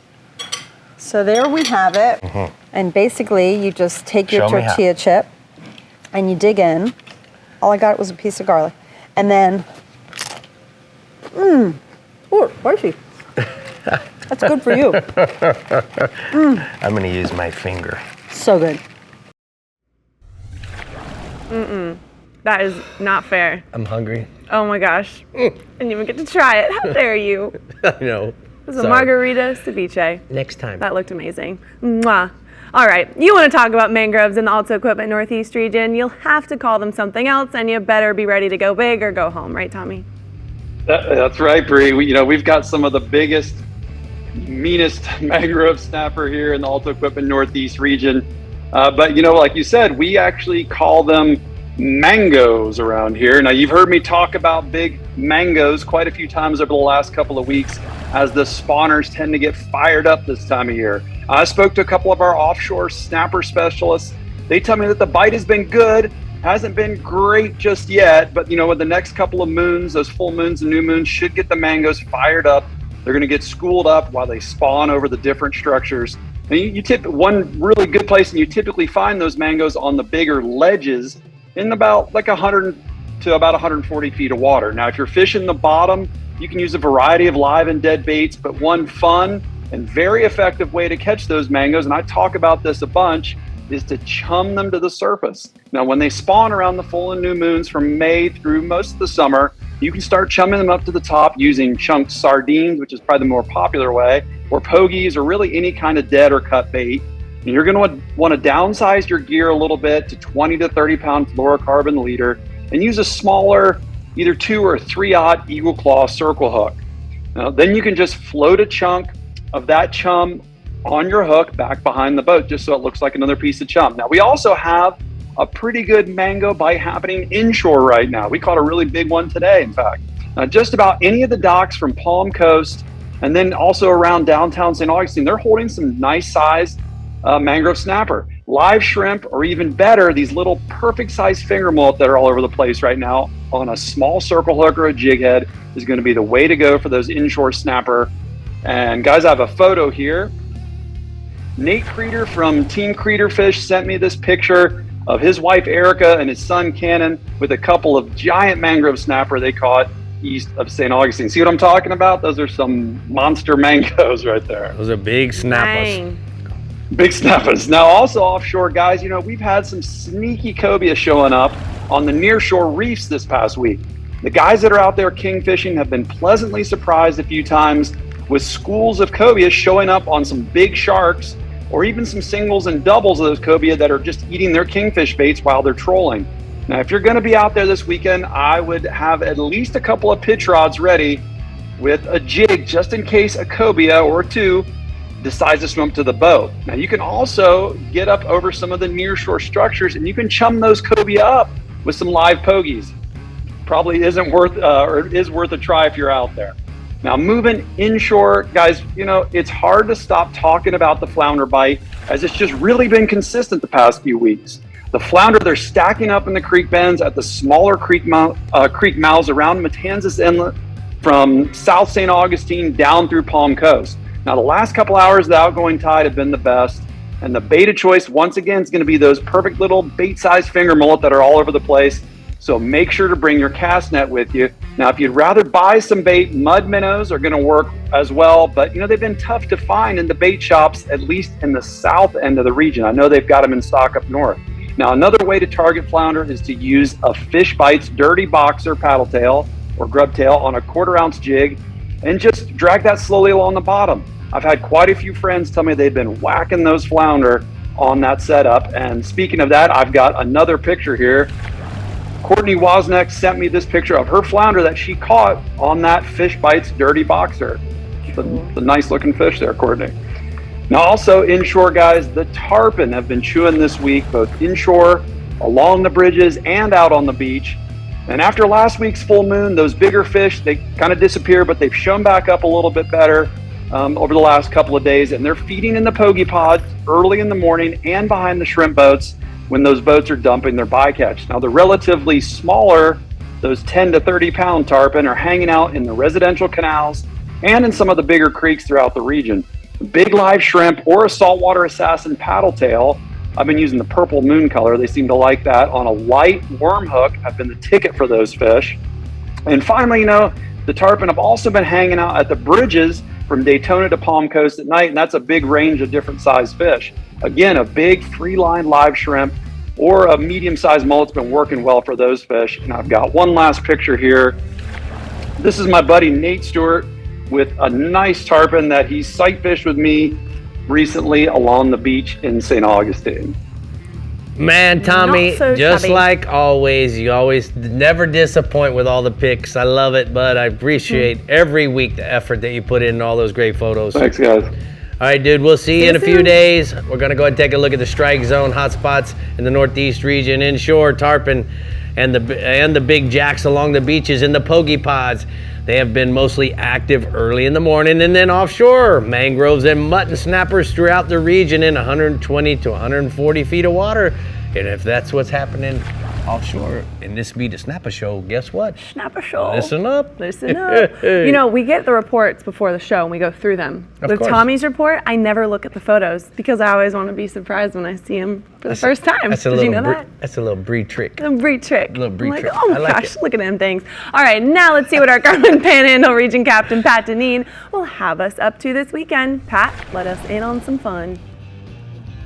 So there we have it. And basically you just take your Show me how. tortilla chip and you dig in. All I got was a piece of garlic. And then, ooh, spicy. That's good for you. I'm gonna use my finger. So good. That is not fair. I'm hungry. Oh my gosh. Didn't even get to try it. How dare you? I know. It was a margarita ceviche. Next time. That looked amazing. Mwah. All right, you want to talk about mangroves in the Alto Equipment Northeast region, you'll have to call them something else, and you better be ready to go big or go home, right, Tommy? That's right, Brie. We've got some of the biggest, meanest mangrove snapper here in the Alto Equipment Northeast region. But like you said, we actually call them mangoes around here. Now, you've heard me talk about big mangoes quite a few times over the last couple of weeks as the spawners tend to get fired up this time of year. I spoke to a couple of our offshore snapper specialists. They tell me that the bite has been good, hasn't been great just yet, but with the next couple of moons, those full moons and new moons should get the mangoes fired up. They're going to get schooled up while they spawn over the different structures. And you one really good place, and you typically find those mangoes on the bigger ledges in about like 100 to about 140 feet of water. Now, if you're fishing the bottom, you can use a variety of live and dead baits, but one fun and very effective way to catch those mangoes, and I talk about this a bunch, is to chum them to the surface. Now, when they spawn around the full and new moons from May through most of the summer, you can start chumming them up to the top using chunked sardines, which is probably the more popular way, or pogies, or really any kind of dead or cut bait. And you're going to want to downsize your gear a little bit to 20 to 30 pound fluorocarbon leader and use a smaller, either 2 or 3/0 eagle claw circle hook. Now, then you can just float a chunk of that chum on your hook back behind the boat, just so it looks like another piece of chum. Now, we also have a pretty good mango bite happening inshore right now. We caught a really big one today, in fact. Just about any of the docks from Palm Coast and then also around downtown St. Augustine, they're holding some nice sized mangrove snapper. live shrimp, or even better, these little perfect size finger mullet that are all over the place right now on a small circle hook or a jig head is going to be the way to go for those inshore snapper. And guys, I have a photo here. Nate Creeder from Team Creeder Fish sent me this picture of his wife Erica and his son Cannon with a couple of giant mangrove snapper they caught east of St. Augustine. See what I'm talking about? Those are some monster mangoes right there. Those are big snappers. Dang. Big snappers. Now, also offshore, guys, you know, we've had some sneaky cobia showing up on the nearshore reefs this past week. The guys that are out there king fishing have been pleasantly surprised a few times with schools of cobia showing up on some big sharks, or even some singles and doubles of those cobia that are just eating their kingfish baits while they're trolling. Now, if you're going to be out there this weekend, I would have at least a couple of pitch rods ready with a jig just in case a cobia or two decides to swim to the boat. Now, you can also get up over some of the nearshore structures and you can chum those cobia up with some live pogies. Probably isn't worth or is worth a try if you're out there. Now, moving inshore, guys, you know, it's hard to stop talking about the flounder bite as it's just really been consistent the past few weeks. The flounder, they're stacking up in the creek bends at the smaller creek mouths around Matanzas Inlet from South St. Augustine down through Palm Coast. Now, the last couple hours of the outgoing tide have been the best, and the bait of choice, once again, is going to be those perfect little bait-sized finger mullet that are all over the place. So make sure to bring your cast net with you. Now, if you'd rather buy some bait, mud minnows are going to work as well, but you know, they've been tough to find in the bait shops, at least in the south end of the region. I know they've got them in stock up north. Now, another way to target flounder is to use a Fish Bites Dirty Boxer paddle tail or grub tail on a 1/4 ounce jig and just drag that slowly along the bottom. I've had quite a few friends tell me they've been whacking those flounder on that setup. And speaking of that, I've got another picture here. Courtney Wozniak sent me this picture of her flounder that she caught on that Fish Bites Dirty Boxer. It's a nice looking fish there, Courtney. Now, also inshore, guys, the tarpon have been chewing this week, both inshore, along the bridges, and out on the beach. And after last week's full moon, those bigger fish, they kind of disappeared, but they've shown back up a little bit better over the last couple of days. And they're feeding in the pogie pods early in the morning and behind the shrimp boats when those boats are dumping their bycatch. Now, the relatively smaller, those 10 to 30 pound tarpon are hanging out in the residential canals and in some of the bigger creeks throughout the region. Big live shrimp or a saltwater assassin paddle tail, I've been using the purple moon color. They seem to like that on a light worm hook. I've been the ticket for those fish. And finally, you know, the tarpon have also been hanging out at the bridges from Daytona to Palm Coast at night, and that's a big range of different size fish. Again, a big free line live shrimp or a medium sized mullet's been working well for those fish. And I've got one last picture here. This is my buddy Nate Stewart with a nice tarpon that he sight fished with me recently along the beach in St. Augustine. Man, Tommy, Not so just chubby. like always, you always never disappoint with all the pics. I love it, bud. I appreciate every week the effort that you put in all those great photos. Thanks, guys. All right, dude, we'll see you in a few soon. days. We're going to go ahead and take a look at the strike zone hotspots in the northeast region, inshore, tarpon, and the big jacks along the beaches in the pogie pods. They have been mostly active early in the morning, and then offshore, mangroves and mutton snappers throughout the region in 120 to 140 feet of water. And if that's what's happening offshore in this Be the Snapper Show, guess what? Snapper show. Listen up. Listen up. You know, we get the reports before the show and we go through them. Of With course. Tommy's report, I never look at the photos because I always want to be surprised when I see him for the first time. That's a Did little you know that? That's a little Brie trick. A Brie trick. Little Brie I'm like, trick. oh my I like gosh, it. look at them things. All right, now let's see what our Garmin Panhandle Region Captain Pat Deneen will have us up to this weekend. Pat, let us in on some fun.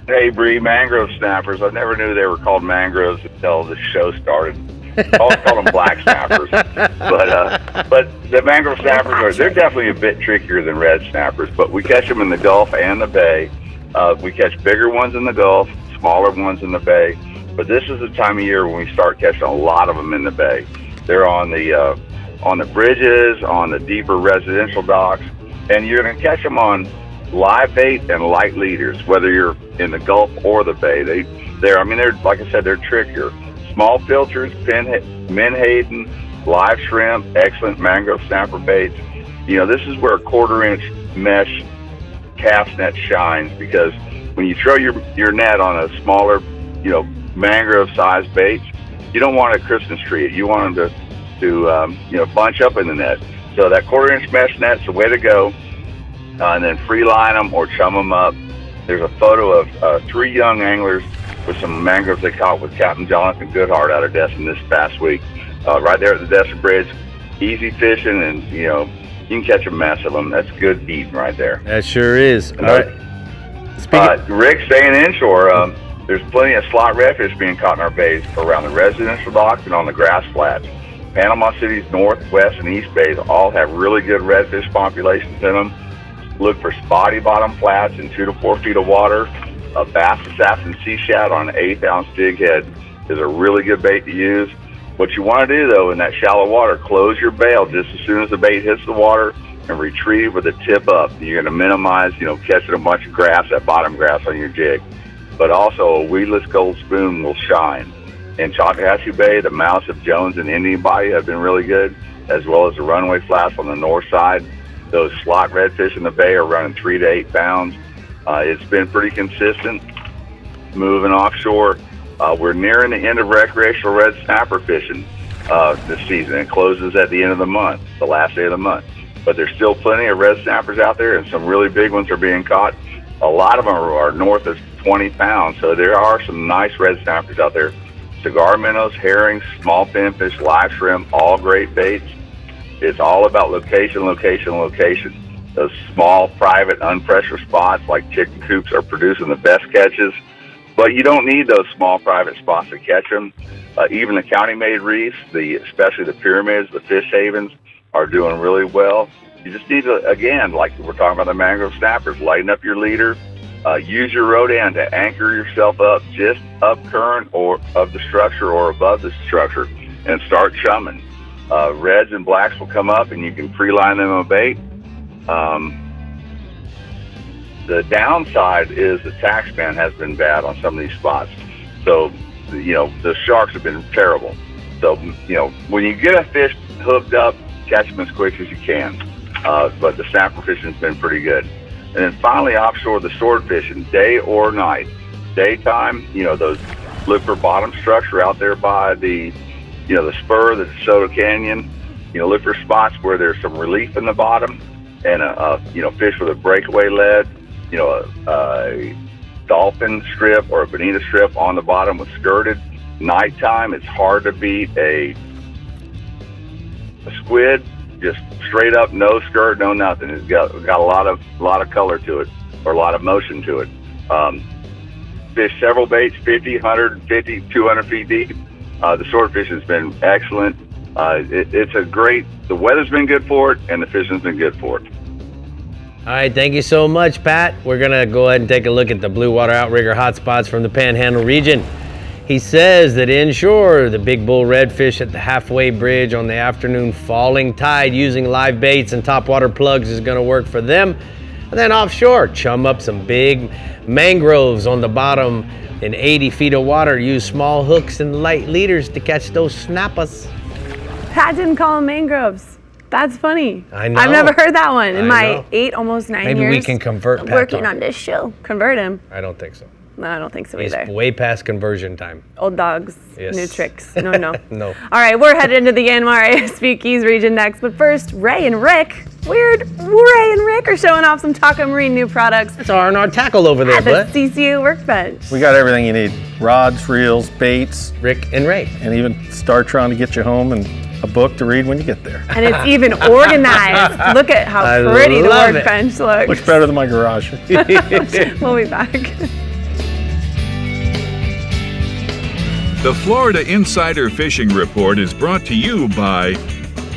Hey, Brie, mangrove snappers. I never knew they were called mangroves until the show started. I always called them black snappers. But the mangrove snappers, they're definitely a bit trickier than red snappers, but we catch them in the Gulf and the Bay. We catch bigger ones in the Gulf, smaller ones in the Bay, but this is the time of year when we start catching a lot of them in the Bay. They're on the bridges, on the deeper residential docks, and you're going to catch them on live bait and light leaders, whether you're in the Gulf or the Bay. They're like I said, they're trickier. Small filters, menhaden, live shrimp, excellent mangrove snapper baits. You know, this is where a 1/4 inch mesh cast net shines because when you throw your net on a smaller, mangrove-sized baits, you don't want a Christmas tree. You want them to bunch up in the net. So that 1/4-inch mesh net's the way to go. And then free line them or chum them up. There's a photo of 3 young anglers with some mangroves they caught with Captain Jonathan Goodhart out of Destin this past week. Right there at the Destin Bridge. Easy fishing, and you can catch a mess of them. That's good eating right there. That sure is. All right. Rick, staying inshore, there's plenty of slot redfish being caught in our bays around the residential docks and on the grass flats. Panama City's north, west, and east bays all have really good redfish populations in them. Look for spotty bottom flats in 2 to 4 feet of water. A Bass Assassin Sea Shad on an 1/8-ounce jig head is a really good bait to use. What you want to do, though, in that shallow water, close your bail just as soon as the bait hits the water and retrieve with the tip up. You're going to minimize, catching a bunch of grass, that bottom grass on your jig. But also, a weedless gold spoon will shine. In Choctawhatchee Bay, the Mouse of Jones and Indian Bayou have been really good, as well as the runway flats on the north side. Those slot redfish in the bay are running 3 to 8 pounds. It's been pretty consistent. Moving offshore, we're nearing the end of recreational red snapper fishing this season. It closes at the end of the month, the last day of the month. But there's still plenty of red snappers out there, and some really big ones are being caught. A lot of them are north of 20 pounds, so there are some nice red snappers out there. Cigar minnows, herrings, small pinfish, live shrimp, all great baits. It's all about location, location, location. Those small, private, unpressured spots like chicken coops are producing the best catches. But you don't need those small, private spots to catch them. Even the county-made reefs, especially the pyramids, the fish havens, are doing really well. You just need to, again, like we're talking about the mangrove snappers, lighten up your leader. Use your Rodan to anchor yourself up just up current or of the structure or above the structure and start chumming. Reds and blacks will come up and you can free-line them a bait. The downside is the tack span has been bad on some of these spots. So, the sharks have been terrible. So, when you get a fish hooked up, catch them as quick as you can. But the snapper fishing has been pretty good. And then finally, offshore, the sword fishing, day or night. Daytime, those look for bottom structure out there by the spur, the DeSoto Canyon. Look for spots where there's some relief in the bottom and fish with a breakaway lead, a dolphin strip or a bonita strip on the bottom with skirted. Nighttime, it's hard to beat a squid, just straight up, no skirt, no nothing. It's got a lot of color to it, or a lot of motion to it. Fish several baits, 50, 150, 200 feet deep. The swordfish has been excellent. The weather's been good for it, and the fishing's been good for it. All right, thank you so much, Pat. We're going to go ahead and take a look at the blue water outrigger hotspots from the Panhandle region. He says that inshore, the big bull redfish at the halfway bridge on the afternoon falling tide using live baits and topwater plugs is going to work for them. And then offshore, chum up some big mangroves on the bottom in 80 feet of water. Use small hooks and light leaders to catch those snappers. Pat didn't call them mangroves. That's funny. I know. I've never heard that one in my 8, almost 9 years. Maybe we can convert Pat working on this show. Convert him. I don't think so. No, I don't think so He's either. way past conversion time. Old dogs, Yes. new tricks. No. No. All right, we're headed into the NYSB Keys region next. But first, Ray and Rick. Ray and Rick are showing off some Taco Marine new products. That's R&R tackle over there, at the bud. CCU workbench. We got everything you need. Rods, reels, baits. Rick and Ray. And even Startron to get you home and a book to read when you get there. And it's even organized. Look at how pretty the workbench looks. Looks better than my garage. We'll be back. The Florida Insider Fishing Report is brought to you by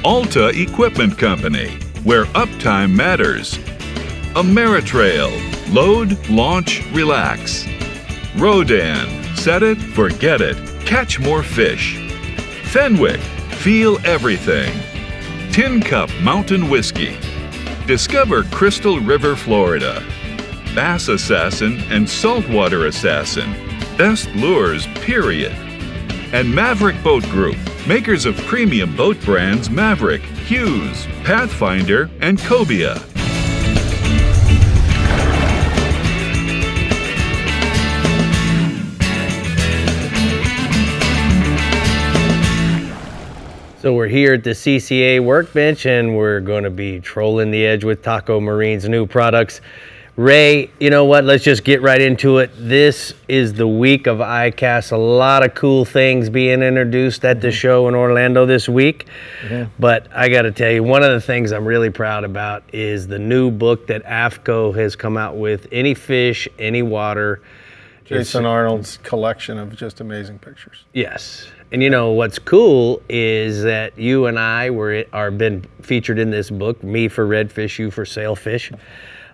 Alta Equipment Company, where uptime matters. Ameritrail, load, launch, relax. Rodan, set it, forget it, catch more fish. Fenwick, feel everything. Tin Cup Mountain Whiskey. Discover Crystal River, Florida. Bass Assassin and Saltwater Assassin. Best lures, period. And Maverick Boat Group, makers of premium boat brands Maverick, Hughes, Pathfinder, and Cobia. here at the CCA Workbench, and we're going to be trolling the edge with Taco Marine's new products. Ray, you know what? Let's just get right into it. This is the week of ICAST. A lot of cool things being introduced at the show in Orlando this week. But I got to tell you, one of the things I'm really proud about is the new book that AFCO has come out with, Any Fish, Any Water. Jason Arnold's collection of just amazing pictures. Yes. And you know what's cool is that you and I are been featured in this book, me for redfish, you for sailfish.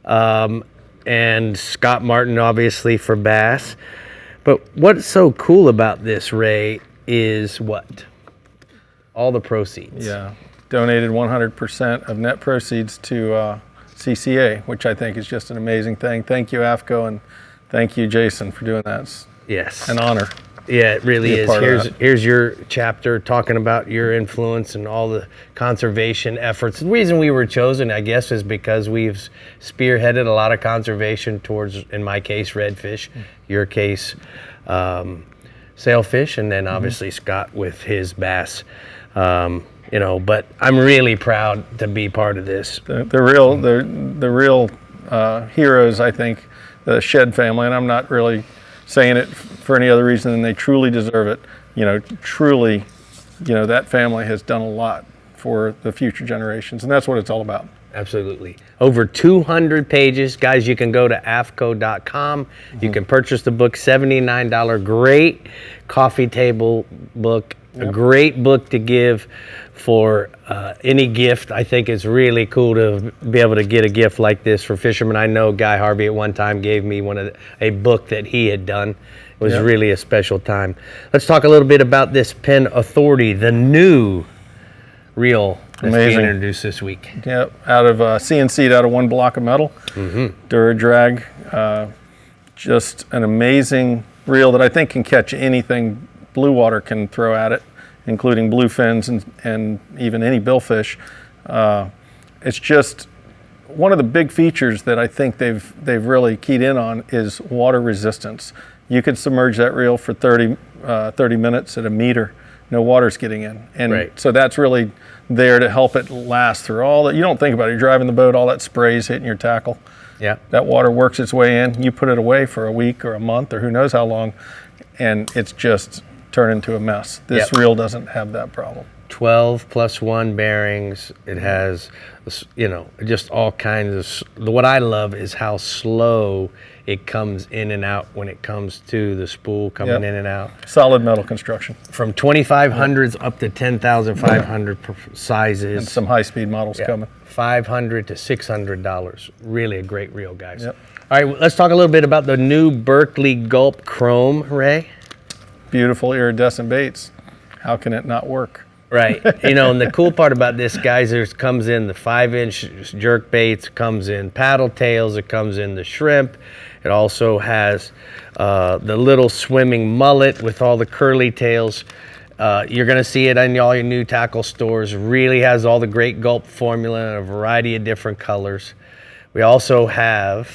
And Scott Martin, obviously, for bass. But what's so cool about this, Ray, is what? All the proceeds. Yeah, donated 100% of net proceeds to CCA, which I think is just an amazing thing. Thank you, AFCO, and thank you, Jason, for doing that. It's yes, an honor. Yeah, it really Be a is. part of that. Here's your chapter talking about your influence and all the conservation efforts. The reason we were chosen, I guess, is because we've spearheaded a lot of conservation towards, in my case, redfish, your case, sailfish, and then obviously Scott with his bass. You know, but I'm really proud to be part of this. The real heroes, I think, the Shed family, and I'm not really saying it for any other reason than they truly deserve it. You know, truly, you know, that family has done a lot for the future generations, and that's what it's all about. Absolutely. Over 200 pages. Guys, you can go to afco.com. You can purchase the book, $79. Great coffee table book. A great book to give for any gift. I think it's really cool to be able to get a gift like this for fishermen. I know Guy Harvey at one time gave me a book that he had done. It was really a special time. Let's talk a little bit about this Pen Authority, the new reel that's being introduced this week. Yep, out of CNC'd out of one block of metal. Duradrag, just an amazing reel that I think can catch anything blue water can throw at it, including bluefins and even any billfish. It's just one of the big features that I think they've really keyed in on is water resistance. You could submerge that reel for 30 minutes at a meter, no water's getting in. And so that's really there to help it last through all that. You don't think about it, you're driving the boat, all that spray's hitting your tackle. Yeah. That water works its way in, you put it away for a week or a month or who knows how long, and it's just turn into a mess. This reel doesn't have that problem. 12+1 bearings. It has, you know, just all kinds of, what I love is how slow it comes in and out when it comes to the spool coming in and out. Solid metal construction. From 2500s up to 10,500 sizes. And some high-speed models coming. $500 to $600. Really a great reel, guys. All right, let's talk a little bit about the new Berkeley Gulp Chrome, Ray. Beautiful iridescent baits. How can it not work? Right. You know, and the cool part about this, guys, it comes in the 5-inch jerk baits, it comes in paddle tails, it comes in the shrimp. It also has the little swimming mullet with all the curly tails. You're going to see it in all your new tackle stores. Really has all the great Gulp formula in a variety of different colors. We also have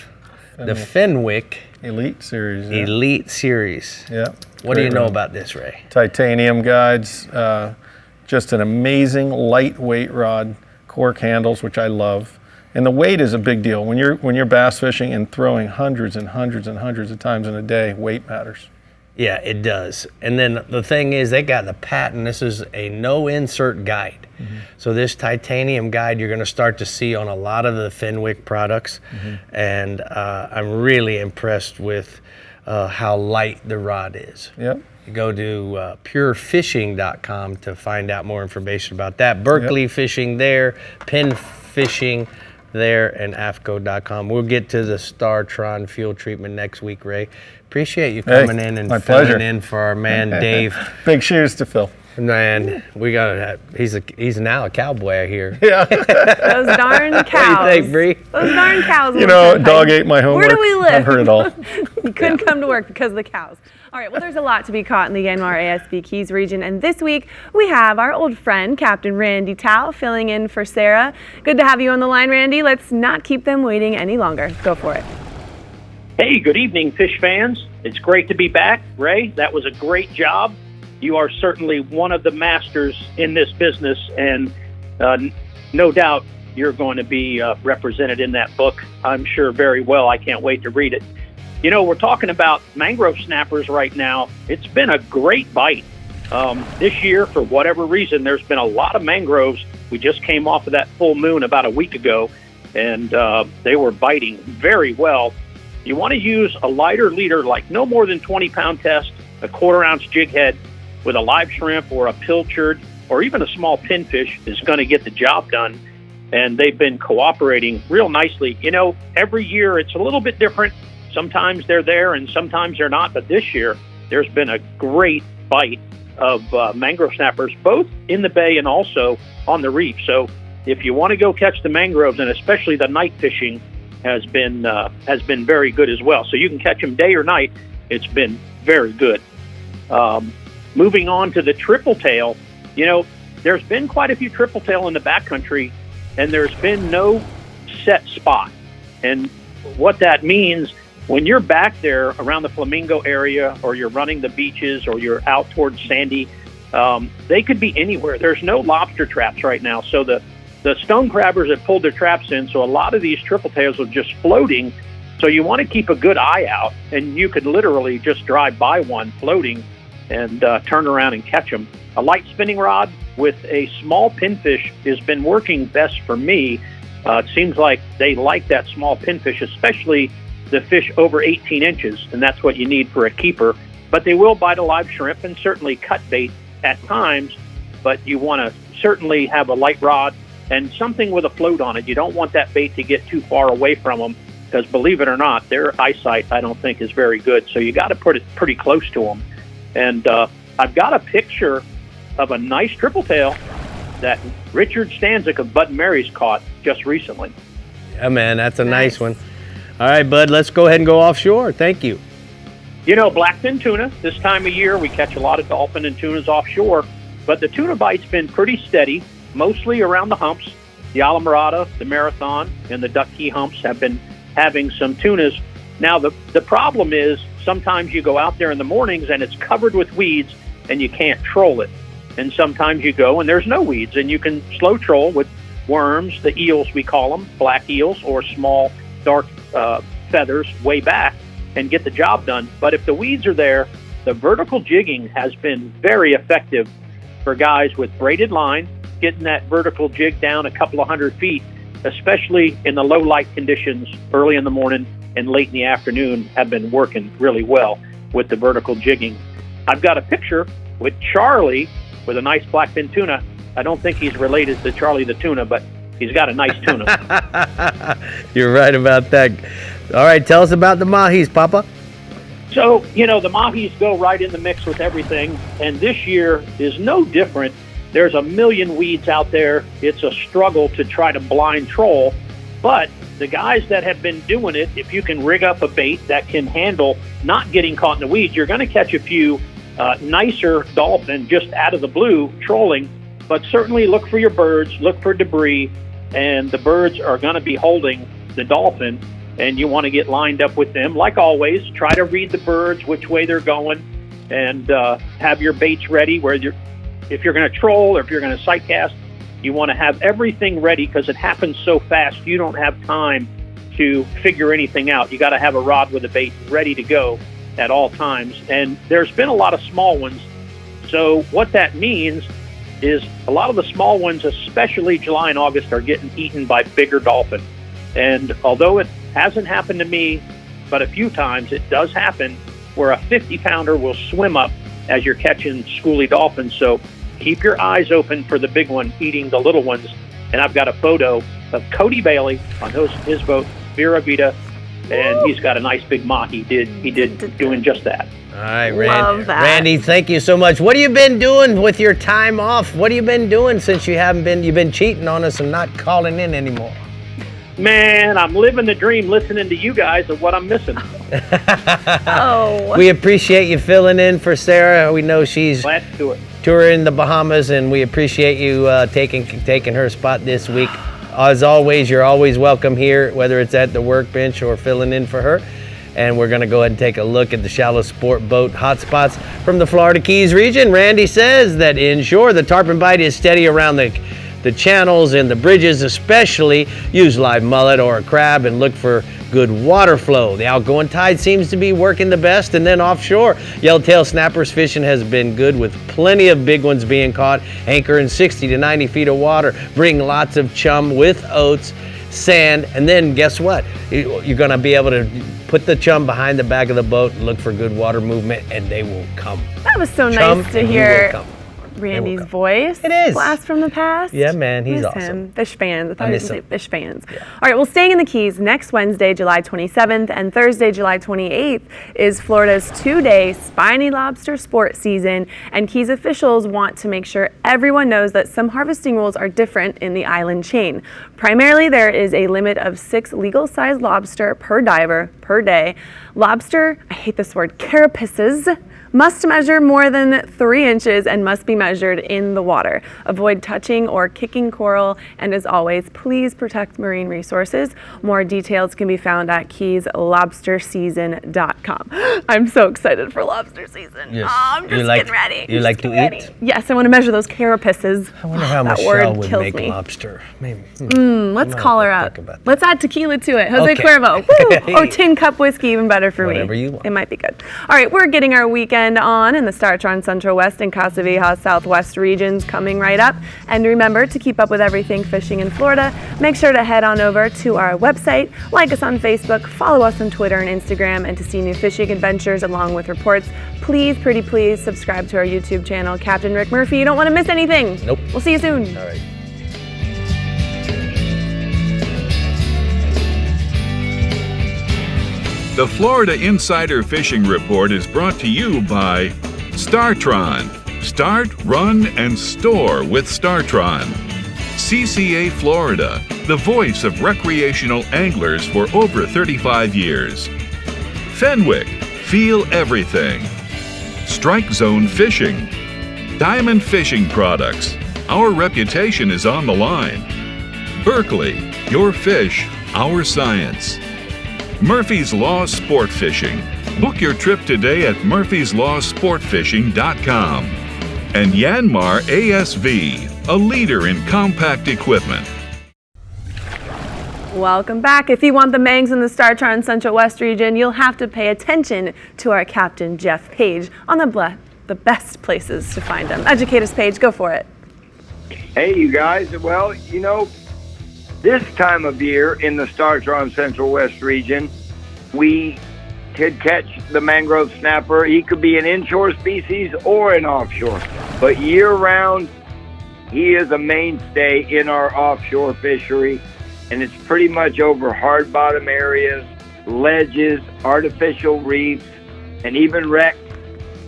the Fenwick Elite Series. Elite Series. Yeah. What do you know about this, Ray? Titanium guides, just an amazing lightweight rod, cork handles, which I love. And the weight is a big deal. When you're bass fishing and throwing hundreds and hundreds and hundreds of times in a day, weight matters. Yeah, it does. And then the thing is, they got the patent. This is a no insert guide. So this titanium guide you're going to start to see on a lot of the Fenwick products. And I'm really impressed with how light the rod is. Yep. You go to purefishing.com to find out more information about that. Berkeley Fishing there, Penn Fishing there, and AFCO.com. We'll get to the Startron fuel treatment next week, Ray. Appreciate you coming in and filling in for our man Dave. Big shoes to fill. Man, we gotta have, he's now a cowboy here. Yeah. Those darn cows. What do you think, Brie? Those darn cows. You know, dog ate my homework. Where do we live? I've heard it all. You couldn't come to work because of the cows. All right, well, there's a lot to be caught in the Yanmar ASB Keys region, and this week we have our old friend, Captain Randy Tao, filling in for Sarah. Good to have you on the line, Randy. Let's not keep them waiting any longer. Go for it. Hey, good evening, fish fans. It's great to be back. Ray, that was a great job. you are certainly one of the masters in this business, and no doubt you're going to be represented in that book, I'm sure, very well. I can't wait to read it. You know, we're talking about mangrove snappers right now. It's been a great bite. This year, for whatever reason, there's been a lot of mangroves. We just came off of that full moon about a week ago, and they were biting very well. You want to use a lighter leader, like no more than 20-pound test, a 1/4-ounce jig head with a live shrimp or a pilchard or even a small pinfish is going to get the job done. And they've been cooperating real nicely. You know, every year it's a little bit different. Sometimes they're there and sometimes they're not. But this year, there's been a great bite of mangrove snappers, both in the bay and also on the reef. So if you want to go catch the mangroves, and especially the night fishing has been very good as well. So you can catch them day or night. It's been very good. Moving on to the triple tail, you know, there's been quite a few triple tail in the backcountry, and there's been no set spot. And what that means, when you're back there around the Flamingo area, or you're running the beaches, or you're out towards Sandy, they could be anywhere. There's no lobster traps right now. So the stone crabbers have pulled their traps in, so a lot of these triple tails are just floating. So you want to keep a good eye out, and you could literally just drive by one floating and turn around and catch them. A light spinning rod with a small pinfish has been working best for me. It seems like they like that small pinfish, especially the fish over 18 inches, and that's what you need for a keeper. But they will bite a live shrimp and certainly cut bait at times, but you want to certainly have a light rod and something with a float on it. You don't want that bait to get too far away from them, because believe it or not, their eyesight, I don't think, is very good. So you got to put it pretty close to them. And I've got a picture of a nice triple tail that Richard Stanzik of Bud and Mary's caught just recently. Yeah, man, that's a nice one. All right, Bud, let's go ahead and go offshore. Thank you. You know, blackfin tuna, this time of year, we catch a lot of dolphin and tunas offshore, but the tuna bite's been pretty steady, mostly around the humps. The Alamorada, the Marathon, and the Duck Key humps have been having some tunas. Now, the problem is sometimes you go out there in the mornings and it's covered with weeds and you can't troll it. And sometimes you go and there's no weeds, and you can slow troll with worms, the eels we call them, black eels, or small dark feathers way back, and get the job done. But if the weeds are there, the vertical jigging has been very effective for guys with braided line, getting that vertical jig down a couple of 100 feet, especially in the low light conditions early in the morning and late in the afternoon, have been working really well with the vertical jigging. I've got a picture with Charlie with a nice blackfin tuna. I don't think he's related to Charlie the tuna, but he's got a nice tuna. You're right about that. All right, tell us about the mahis, Papa. So, you know, the mahis go right in the mix with everything, and this year is no different. There's a million weeds out there. It's a struggle to try to blind troll, but the guys that have been doing it, if you can rig up a bait that can handle not getting caught in the weeds, you're going to catch a few nicer dolphin just out of the blue trolling. But certainly look for your birds, look for debris, and the birds are going to be holding the dolphin, and you want to get lined up with them. Like always, try to read the birds, which way they're going, and have your baits ready. If you're going to troll or if you're going to sight cast, you want to have everything ready, because it happens so fast you don't have time to figure anything out. You got to have a rod with a bait ready to go at all times. And there's been a lot of small ones. So what that means is a lot of the small ones, especially July and August, are getting eaten by bigger dolphin. And although it hasn't happened to me, but a few times it does happen, where a 50-pounder will swim up as you're catching schoolie dolphins. So keep your eyes open for the big one eating the little ones. And I've got a photo of Cody Bailey on his boat, Vera Vita, and he's got a nice big mahi. He did doing just that. All right, Love that. Randy, thank you so much. What have you been doing with your time off? What have you been doing since you've been cheating on us and not calling in anymore? Man, I'm living the dream listening to you guys of what I'm missing. Oh. We appreciate you filling in for Sarah. We know she's Glad to do it. touring the Bahamas, and we appreciate you taking her spot this week. As always, you're always welcome here, whether it's at the workbench or filling in for her. and we're going to go ahead and take a look at the shallow sport boat hotspots from the Florida Keys region. Randy says that inshore, the tarpon bite is steady around the channels and the bridges especially. Use live mullet or a crab and look for good water flow. The outgoing tide seems to be working the best, and then offshore, yellowtail snappers fishing has been good with plenty of big ones being caught. Anchor in 60 to 90 feet of water. Bring lots of chum with oats, sand, and then guess what? You're gonna be able to put the chum behind the back of the boat and look for good water movement, and they will come. That was so Chum, nice to and you hear will come. Randy's voice. It is. Blast from the past. Yeah, man, he's Miss awesome. him. Fish fans. I thought I he miss was going him. to say fish fans. Yeah. All right, well, staying in the Keys, next Wednesday, July 27th and Thursday, July 28th is Florida's 2-day spiny lobster sport season, and Keys officials want to make sure everyone knows that some harvesting rules are different in the island chain. Primarily, there is a limit of 6 legal-sized lobster per diver per day. Lobster, I hate this word, carapaces, must measure more than 3 inches and must be measured in the water. Avoid touching or kicking coral, and as always, please protect marine resources. More details can be found at keyslobsterseason.com. I'm so excited for lobster season. Yes. Oh, I'm just getting ready. You like to eat? Yes, I want to measure those carapaces. I wonder how that Michelle word would kills make me. lobster. Maybe. Let's call her up. about that. Let's add tequila to it. Jose Okay. Cuervo. Woo! Or tin cup whiskey, even better for me. Whatever you want. It might be good. All right, we're getting our weekend on in the Startron Central West and Casa Vieja Southwest regions coming right up. And remember, to keep up with everything fishing in Florida, make sure to head on over to our website, like us on Facebook, follow us on Twitter and Instagram, and to see new fishing adventures along with reports, please, pretty please, subscribe to our YouTube channel, Captain Rick Murphy. You don't want to miss anything. Nope. We'll see you soon. All right. The Florida Insider Fishing Report is brought to you by Startron. Start, run, and store with Startron. CCA Florida, the voice of recreational anglers for over 35 years. Fenwick, feel everything. Strike Zone Fishing. Diamond Fishing Products, our reputation is on the line. Berkeley, your fish, our science. Murphy's Law Sport Fishing. Book your trip today at murphyslawsportfishing.com. And Yanmar ASV, a leader in compact equipment. Welcome back. If you want the mangs in the Startron Central West region, you'll have to pay attention to our Captain Jeff page on the best places to find them. Educate us, Paige. Go for it. Hey, you guys. Well, you know, this time of year in the Startron Central West region, we could catch the mangrove snapper. He could be an inshore species or an offshore. But year-round, he is a mainstay in our offshore fishery, and it's pretty much over hard bottom areas, ledges, artificial reefs, and even wrecks.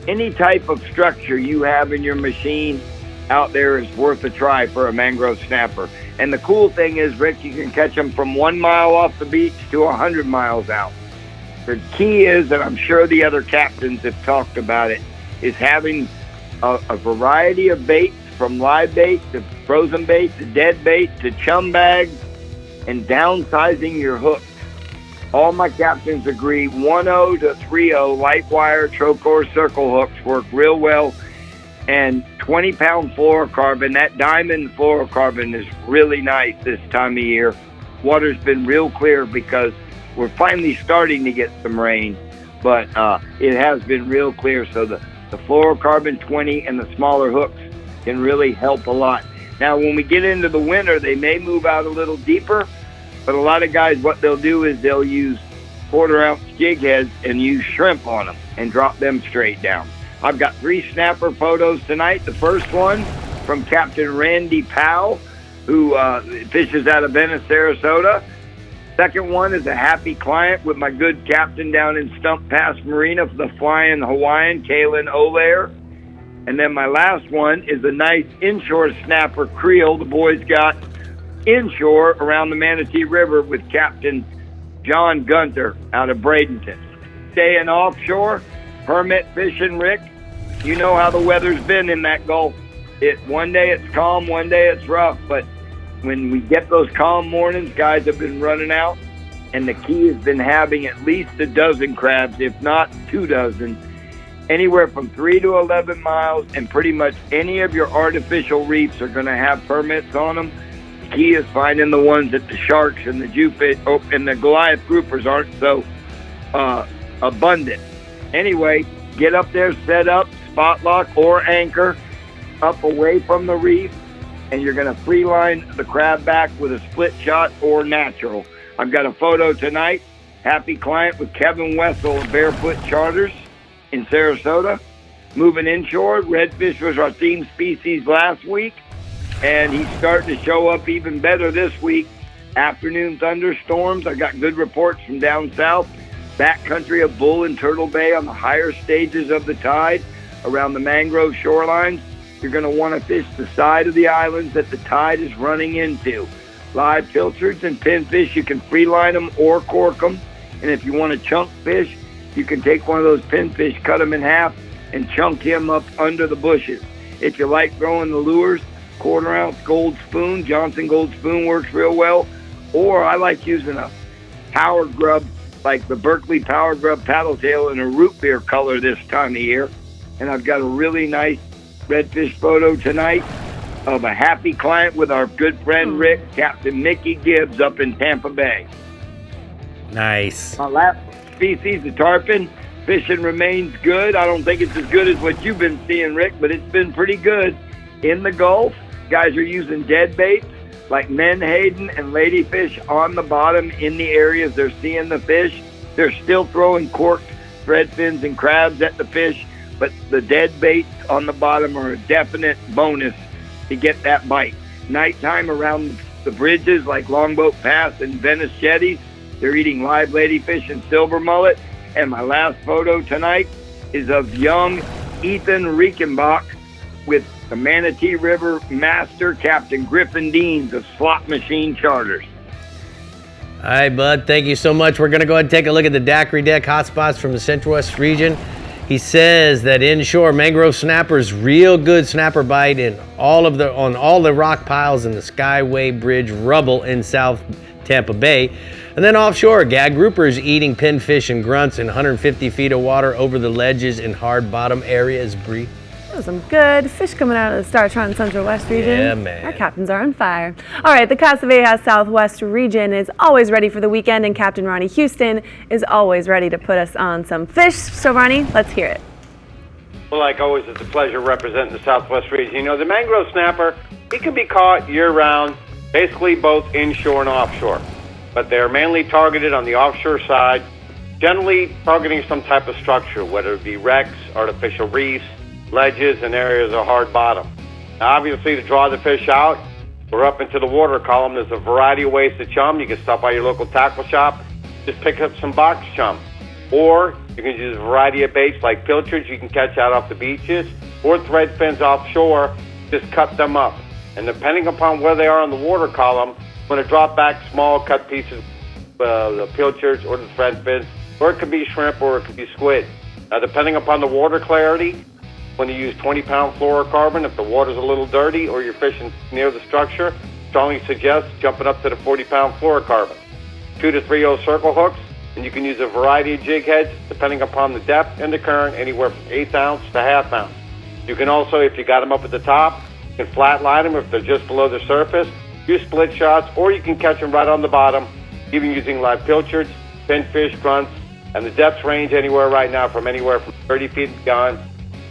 Any type of structure you have in your machine out there is worth a try for a mangrove snapper. And the cool thing is, Rick, you can catch them from 1 mile off the beach to 100 miles out. The key is, and I'm sure the other captains have talked about it, is having a variety of baits, from live bait to frozen bait to dead bait to chum bags, and downsizing your hooks. All my captains agree 1.0 to 3.0 light wire trochor circle hooks work real well. And 20-pound fluorocarbon, that diamond fluorocarbon is really nice this time of year. Water's been real clear because we're finally starting to get some rain, but it has been real clear. So the fluorocarbon 20 and the smaller hooks can really help a lot. Now, when we get into the winter, they may move out a little deeper, but a lot of guys, what they'll do is they'll use 1/4-ounce jig heads and use shrimp on them and drop them straight down. I've got 3 snapper photos tonight. The first one from Captain Randy Powell, who fishes out of Venice, Sarasota. Second one is a happy client with my good captain down in Stump Pass Marina for the Flying Hawaiian, Kalen Olair. And then my last one is a nice inshore snapper creel the boys got inshore around the Manatee River with Captain John Gunter out of Bradenton. Staying offshore, permit fishing, Rick. You know how the weather's been in that Gulf. One day it's calm, one day it's rough, but when we get those calm mornings, guys have been running out And the key has been having at least a dozen crabs, if not 2 dozen, anywhere from 3 to 11 miles, and pretty much any of your artificial reefs are going to have permits on them. The key is finding the ones that the sharks and the Jewfish and the Goliath groupers aren't so abundant. Anyway, get up there, set up, spot lock or anchor up away from the reef, and you're going to free line the crab back with a split shot or natural. I've got a photo tonight. Happy client with Kevin Wessel of Barefoot Charters in Sarasota. Moving inshore. Redfish was our theme species last week, and he's starting to show up even better this week. Afternoon thunderstorms. I got good reports from down south. Backcountry of Bull and Turtle Bay on the higher stages of the tide around the mangrove shorelines. You're going to want to fish the side of the islands that the tide is running into. Live pilchards and pinfish, you can free line them or cork them. And if you want to chunk fish, you can take one of those pinfish, cut them in half, and chunk him up under the bushes. If you like throwing the lures, 1/4 ounce gold spoon, Johnson gold spoon works real well. Or I like using a power grub, like the Berkeley Power Grub paddle tail in a root beer color this time of year. And I've got a really nice redfish photo tonight of a happy client with our good friend Rick, Captain Mickey Gibbs up in Tampa Bay. Nice. My last species, the tarpon, fishing remains good. I don't think it's as good as what you've been seeing, Rick, but it's been pretty good. In the Gulf, guys are using dead baits like menhaden and ladyfish on the bottom in the areas they're seeing the fish. They're still throwing corked thread fins and crabs at the fish, but the dead baits on the bottom are a definite bonus to get that bite. Nighttime around the bridges like Longboat Pass and Venice Jetties, they're eating live ladyfish and silver mullet. And my last photo tonight is of young Ethan Riekenbach with the Manatee River master, Captain Griffin Deans of Slot Machine Charters. All right, bud, thank you so much. We're going to go ahead and take a look at the daiquiri deck hotspots from the Central West region. He says that inshore mangrove snappers, real good snapper bite on all the rock piles in the Skyway Bridge rubble in South Tampa Bay. And then offshore, gag groupers eating pinfish and grunts in 150 feet of water over the ledges in hard bottom areas. Brie. Some good fish coming out of the Star-Tron Central West region. Yeah, man. Our captains are on fire. All right, the Casa Vejas Southwest region is always ready for the weekend, and Captain Ronnie Houston is always ready to put us on some fish. So, Ronnie, let's hear it. Well, like always, it's a pleasure representing the Southwest region. You know, the mangrove snapper, he can be caught year-round, basically both inshore and offshore. But they're mainly targeted on the offshore side, generally targeting some type of structure, whether it be wrecks, artificial reefs, ledges, and areas of hard bottom. Now, obviously, to draw the fish out, we're up into the water column. There's a variety of ways to chum. You can stop by your local tackle shop, just pick up some box chum. Or you can use a variety of baits like pilchards you can catch out off the beaches, or thread fins offshore, just cut them up. And depending upon where they are on the water column, I'm going to drop back small cut pieces, the pilchards or the thread fins, or it could be shrimp or it could be squid. Now, depending upon the water clarity, when you use 20-pound fluorocarbon, if the water's a little dirty or you're fishing near the structure, strongly suggest jumping up to the 40-pound fluorocarbon. 2 to 3/0 circle hooks, and you can use a variety of jig heads depending upon the depth and the current, anywhere from 1/8 ounce to 1/2 ounce. You can also, if you got them up at the top, you can flat line them if they're just below the surface, use split shots, or you can catch them right on the bottom, even using live pilchards, pinfish, grunts, and the depths range anywhere right now from 30 feet beyond.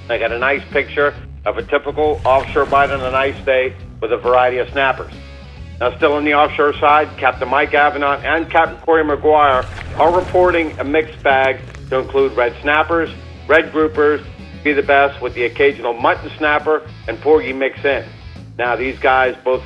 I got a nice picture of a typical offshore bite on a nice day with a variety of snappers. Now, still on the offshore side, Captain Mike Avenant and Captain Corey McGuire are reporting a mixed bag to include red snappers, red groupers, be the best with the occasional mutton snapper and porgy mix in. Now, these guys, both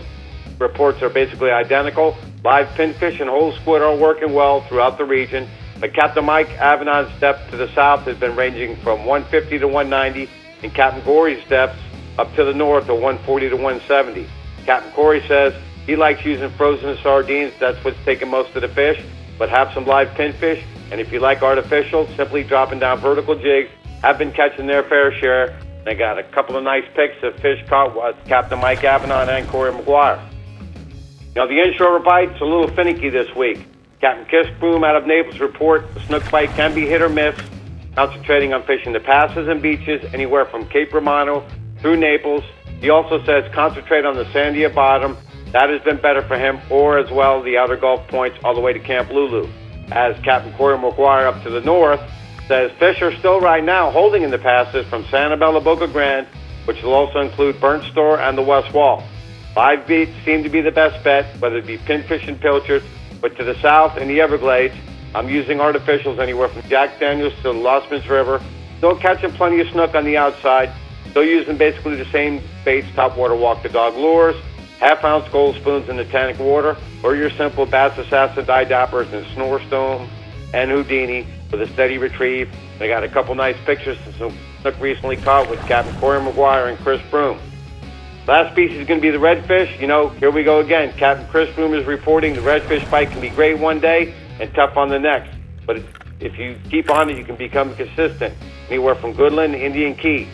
reports are basically identical. Live pinfish and whole squid are working well throughout the region. But Captain Mike Avenant's depth to the south has been ranging from 150 to 190, and Captain Corey's depths up to the north to 140 to 170. Captain Corey says he likes using frozen sardines. That's what's taking most of the fish, but have some live pinfish. And if you like artificial, simply dropping down vertical jigs. Have been catching their fair share. They got a couple of nice picks of fish caught with Captain Mike Avenant and Corey McGuire. Now, the inshore bite's a little finicky this week. Captain Kiss-Boom out of Naples report the snook bite can be hit or miss, concentrating on fishing the passes and beaches anywhere from Cape Romano through Naples. He also says concentrate on the Sandia bottom. That has been better for him, or as well the outer Gulf points all the way to Camp Lulu. As Captain Corey McGuire up to the north says fish are still right now holding in the passes from Sanibel to Boca Grande, which will also include Burnt Store and the West Wall. Live baits seem to be the best bet, whether it be pinfish and pilchards, but to the south in the Everglades, I'm using artificials anywhere from Jack Daniels to the Lost River. Still catching plenty of snook on the outside. Still using basically the same baits, topwater walk the dog lures, half-ounce gold spoons in the tannic water, or your simple Bass Assassin dye dappers in Snorstone and Houdini with a steady retrieve. They got a couple nice pictures of some snook recently caught with Captain Corey McGuire and Chris Broom. Last species is going to be the redfish. You know, here we go again. Captain Chris Broom is reporting the redfish bite can be great one day and tough on the next. But if you keep on it, you can become consistent. Anywhere from Goodland to Indian Key.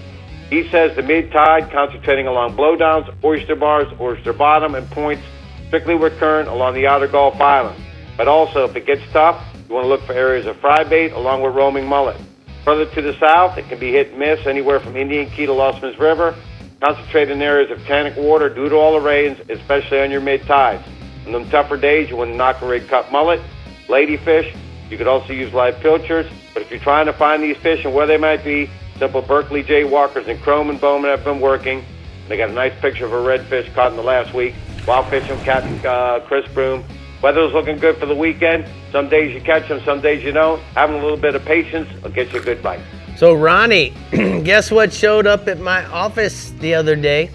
He says the mid-tide, concentrating along blowdowns, oyster bars, oyster bottom, and points, strictly with current along the outer Gulf Islands. But also, if it gets tough, you want to look for areas of fry bait along with roaming mullet. Further to the south, it can be hit and miss anywhere from Indian Key to Lost River. Concentrate in areas of tannic water due to all the rains, especially on your mid-tides. On them tougher days, you want to knock a rig cut mullet, ladyfish. You could also use live pilchards. But if you're trying to find these fish and where they might be, simple Berkeley jaywalkers and chrome and bowman have been working. They got a nice picture of a redfish caught in the last week. Wild fishing Captain Chris Broom. Weather's looking good for the weekend. Some days you catch them, some days you don't. Having a little bit of patience will get you a good bite. So Ronnie, guess what showed up at my office the other day?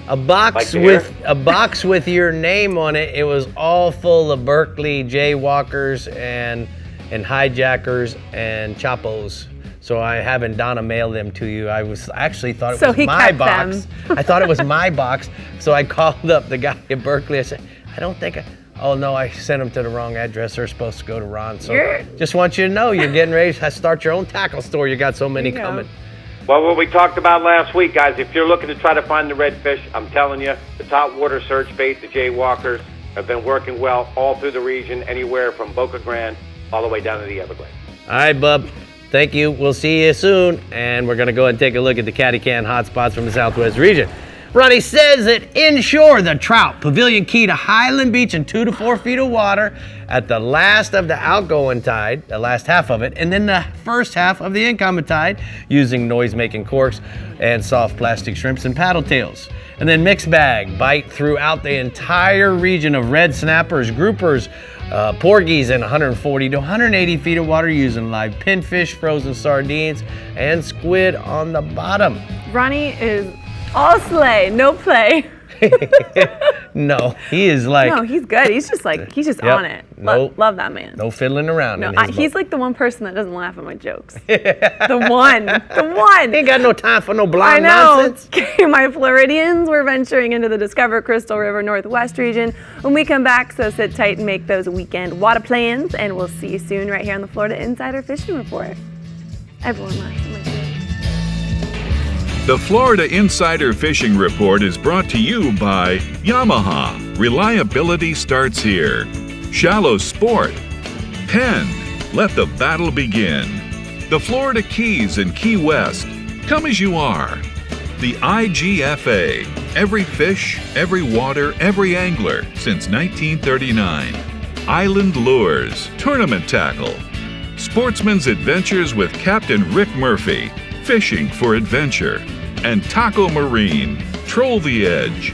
A box with your name on it. It was all full of Berkeley jaywalkers and hijackers and chapos. So I haven't Donna mailed them to you. I actually thought it was my box. I thought it was my box. So I called up the guy at Berkeley. I said, oh no, I sent them to the wrong address. They're supposed to go to Ron. So just want you to know you're getting ready to start your own tackle store. You got so many coming. Well, what we talked about last week, guys, if you're looking to try to find the redfish, I'm telling you, the top water search bait, the jaywalkers, have been working well all through the region, anywhere from Boca Grande all the way down to the Everglades. All right, bub. Thank you. We'll see you soon. And we're going to go and take a look at the Catty Can hotspots from the Southwest region. Ronnie says that inshore, the trout, Pavilion Key to Highland Beach in 2 to 4 feet of water at the last of the outgoing tide, the last half of it, and then the first half of the incoming tide using noise-making corks and soft plastic shrimps and paddle tails. And then mixed bag, bite throughout the entire region of red snappers, groupers, porgies in 140 to 180 feet of water using live pinfish, frozen sardines, and squid on the bottom. Ronnie is all slay, no play. No, he is like... No, he's good. He's just on it. Love that man. No fiddling around. No, he's like the one person that doesn't laugh at my jokes. The one. He ain't got no time for no blind nonsense. Okay, my Floridians, we're venturing into the Discover Crystal River Northwest region. When we come back, so sit tight and make those weekend water plans, and we'll see you soon right here on the Florida Insider Fishing Report. Everyone laughs at my jokes. The Florida Insider Fishing Report is brought to you by Yamaha. Reliability starts here. Shallow Sport. Penn. Let the battle begin. The Florida Keys and Key West. Come as you are. The IGFA. Every fish, every water, every angler since 1939. Island Lures. Tournament Tackle. Sportsman's Adventures with Captain Rick Murphy. Fishing for adventure. And Taco Marine. Troll the edge.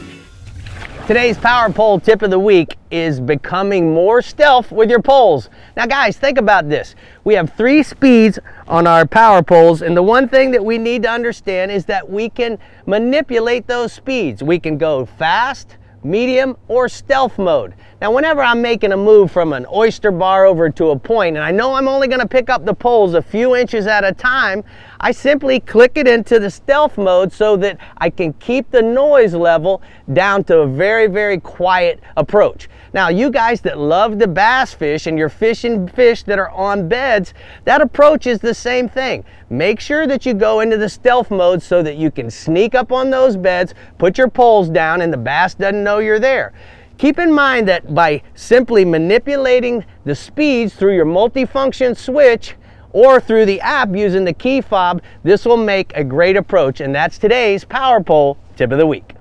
Today's power pole tip of the week is becoming more stealth with your poles. Now guys, think about this. We have 3 speeds on our power poles, and the one thing that we need to understand is that we can manipulate those speeds. We can go fast, medium, or stealth mode. Now whenever I'm making a move from an oyster bar over to a point, and I know I'm only going to pick up the poles a few inches at a time, I simply click it into the stealth mode so that I can keep the noise level down to a very, very quiet approach. Now you guys that love to bass fish and you're fishing fish that are on beds, that approach is the same thing. Make sure that you go into the stealth mode so that you can sneak up on those beds, put your poles down, and the bass doesn't know you're there. Keep in mind that by simply manipulating the speeds through your multifunction switch or through the app using the key fob, this will make a great approach. And that's today's Power Pole Tip of the Week.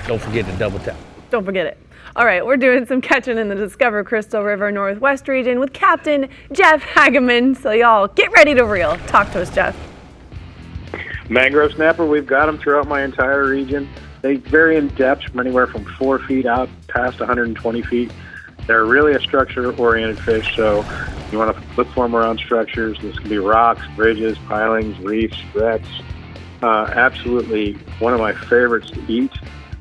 Don't forget to double tap. Don't forget it. All right, we're doing some catching in the Discover Crystal River Northwest region with Captain Jeff Hageman. So y'all get ready to reel. Talk to us, Jeff. Mangrove snapper, we've got them throughout my entire region. They vary in depth from anywhere from 4 feet out past 120 feet. They're really a structure-oriented fish, so you want to look for them around structures. This can be rocks, bridges, pilings, reefs, wrecks. Absolutely one of my favorites to eat.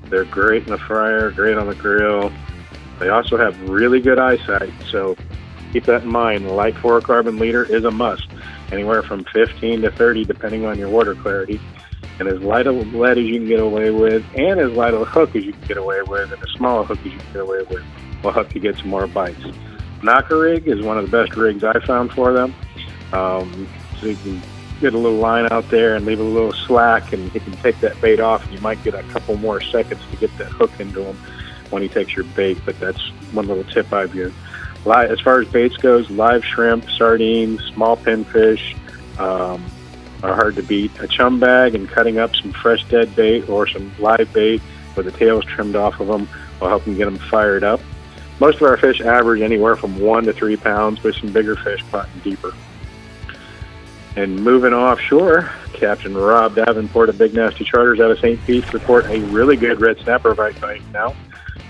They're great in the fryer, great on the grill. They also have really good eyesight, so keep that in mind. Light fluorocarbon leader is a must, anywhere from 15 to 30 depending on your water clarity. And as light a lead as you can get away with, and as light a hook as you can get away with, and as small a hook as you can get away with, will help you get some more bites. Knocker rig is one of the best rigs I found for them. So you can get a little line out there and leave a little slack, and you can take that bait off, and you might get a couple more seconds to get that hook into him when he takes your bait, but that's one little tip I've used. As far as baits goes, live shrimp, sardines, small pinfish are hard to beat. A chum bag and cutting up some fresh dead bait or some live bait with the tails trimmed off of them will help them get them fired up. Most of our fish average anywhere from 1 to 3 pounds, with some bigger fish caught deeper. And moving offshore, Captain Rob Davenport of Big Nasty Charters out of St. Pete's report a really good red snapper bite now.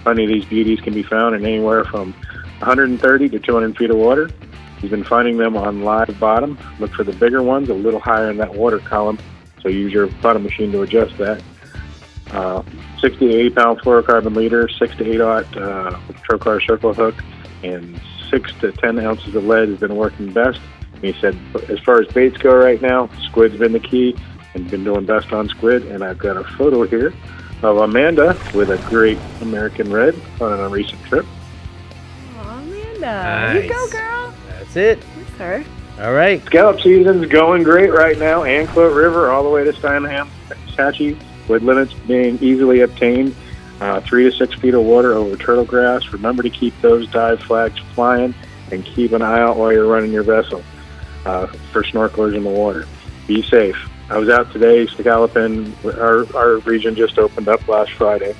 Plenty of these beauties can be found in anywhere from 130 to 200 feet of water. He's been finding them on live bottom. Look for the bigger ones a little higher in that water column, so use your bottom machine to adjust that. 60 to 80 pound fluorocarbon leader, 6 to 8 aught trocar circle hook, and 6 to 10 ounces of lead has been working best. And he said, as far as baits go right now, squid's been the key, and been doing best on squid. And I've got a photo here of Amanda with a great American red on a recent trip. Aw, Amanda. Nice. You go, girl. That's it. That's her. All right. Scallop season's going great right now. Anclote River all the way to Steinham-Sachi, with limits being easily obtained. 3 to 6 feet of water over turtle grass. Remember to keep those dive flags flying and keep an eye out while you're running your vessel for snorkelers in the water. Be safe. I was out today scalloping. Our region just opened up last Friday,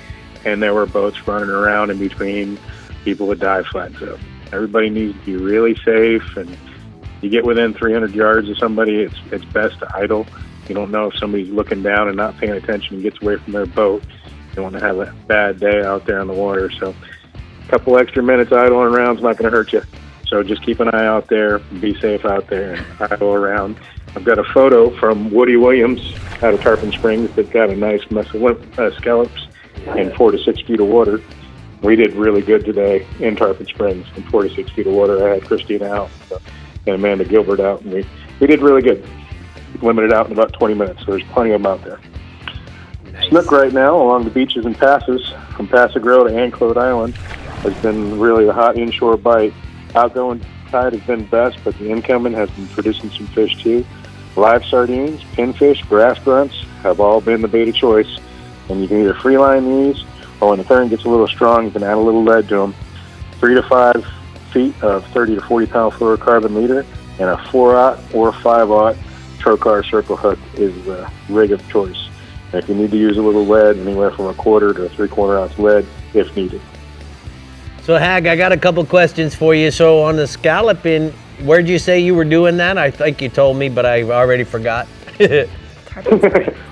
and there were boats running around in between people with dive flags. So everybody needs to be really safe, and you get within 300 yards of somebody, it's best to idle. You don't know if somebody's looking down and not paying attention and gets away from their boat. You don't want to have a bad day out there on the water. So a couple extra minutes idling around is not going to hurt you. So just keep an eye out there, be safe out there, and idle around. I've got a photo from Woody Williams out of Tarpon Springs that got a nice mess of scallops in 4 to 6 feet of water. We did really good today in Tarpon Springs in 4 to 6 feet of water. I had Christina out and Amanda Gilbert out, and we did really good. Limited out in about 20 minutes, so there's plenty of them out there. Nice. Snook right now along the beaches and passes from Passagrove to Anclote Island has been really a hot inshore bite. Outgoing tide has been best, but the incoming has been producing some fish too. Live sardines, pinfish, grass grunts have all been the bait of choice, and you can either free line these, or when the current gets a little strong, you can add a little lead to them. 3 to 5 feet of 30 to 40 pound fluorocarbon leader, and a 4-aught or 5-aught trocar circle hook is the rig of choice. And if you need to use a little lead, anywhere from 1/4 to 3/4 ounce lead if needed. So Hag, I got a couple questions for you. So on the scalloping, where'd you say you were doing that? I think you told me, but I already forgot.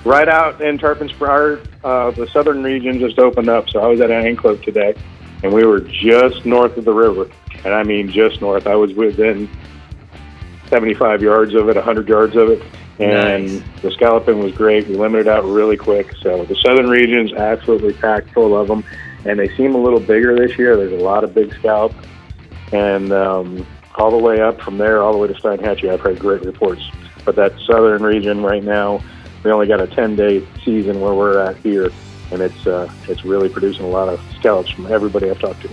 Right out in Tarpon Springs, the southern region just opened up, so I was at Anclote today, and we were just north of the river, and I mean just north. I was within 75 yards of it, 100 yards of it, and nice. The scalloping was great. We limited out really quick, so the southern region's absolutely packed full of them, and they seem a little bigger this year. There's a lot of big scallop, and all the way up from there, all the way to Steinhatchee, I've heard great reports. But that southern region right now, we only got a 10-day season where we're at here, and it's really producing a lot of scallops from everybody I've talked to.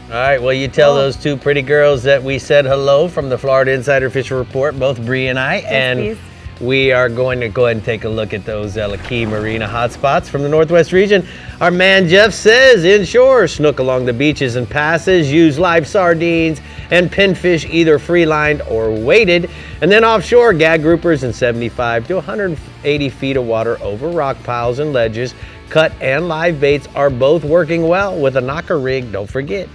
All right, well, you tell those two pretty girls that we said hello from the Florida Insider Fisher Report, both Bree and I, and we are going to go ahead and take a look at those Key Marina hotspots from the Northwest region. Our man Jeff says inshore, snook along the beaches and passes, use live sardines and pinfish either free-lined or weighted. And then offshore, gag groupers in 75 to 180 feet of water over rock piles and ledges. Cut and live baits are both working well with a knocker rig, don't forget.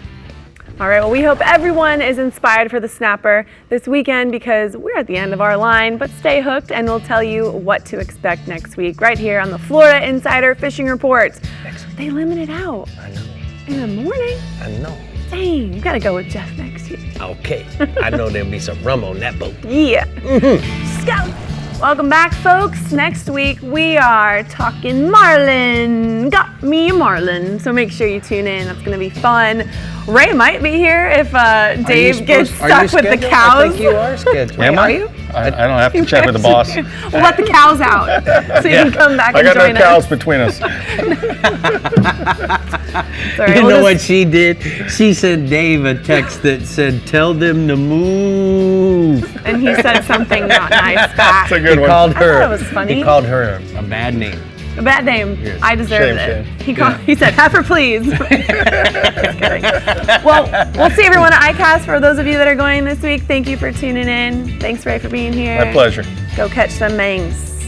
All right, well, we hope everyone is inspired for the snapper this weekend because we're at the end of our line, but stay hooked and we'll tell you what to expect next week right here on the Florida Insider Fishing Report. They limit it out. I know. In the morning? I know. Dang, you gotta go with Jeff next year. Okay, I know there'll be some rum on that boat. Yeah. Scout. Welcome back, folks. Next week, we are talking marlin. Got me a marlin. So make sure you tune in. That's going to be fun. Ray might be here if Dave gets stuck with the cows. I think you are scheduled. Are you? I don't have to check with the boss. We'll let the cows out so you can come back and join us. I got no cows between us. Sorry, you know what she did? She sent Dave a text that said, "Tell them to move." And he said something not nice back. That's a good one. I thought it was funny. He called her a bad name. A bad name. Yes. I deserved it. Shame. He said, "Heifer, please." Just kidding. Well, we'll see everyone at ICAST. For those of you that are going this week, thank you for tuning in. Thanks, Ray, for being here. My pleasure. Go catch some mangs.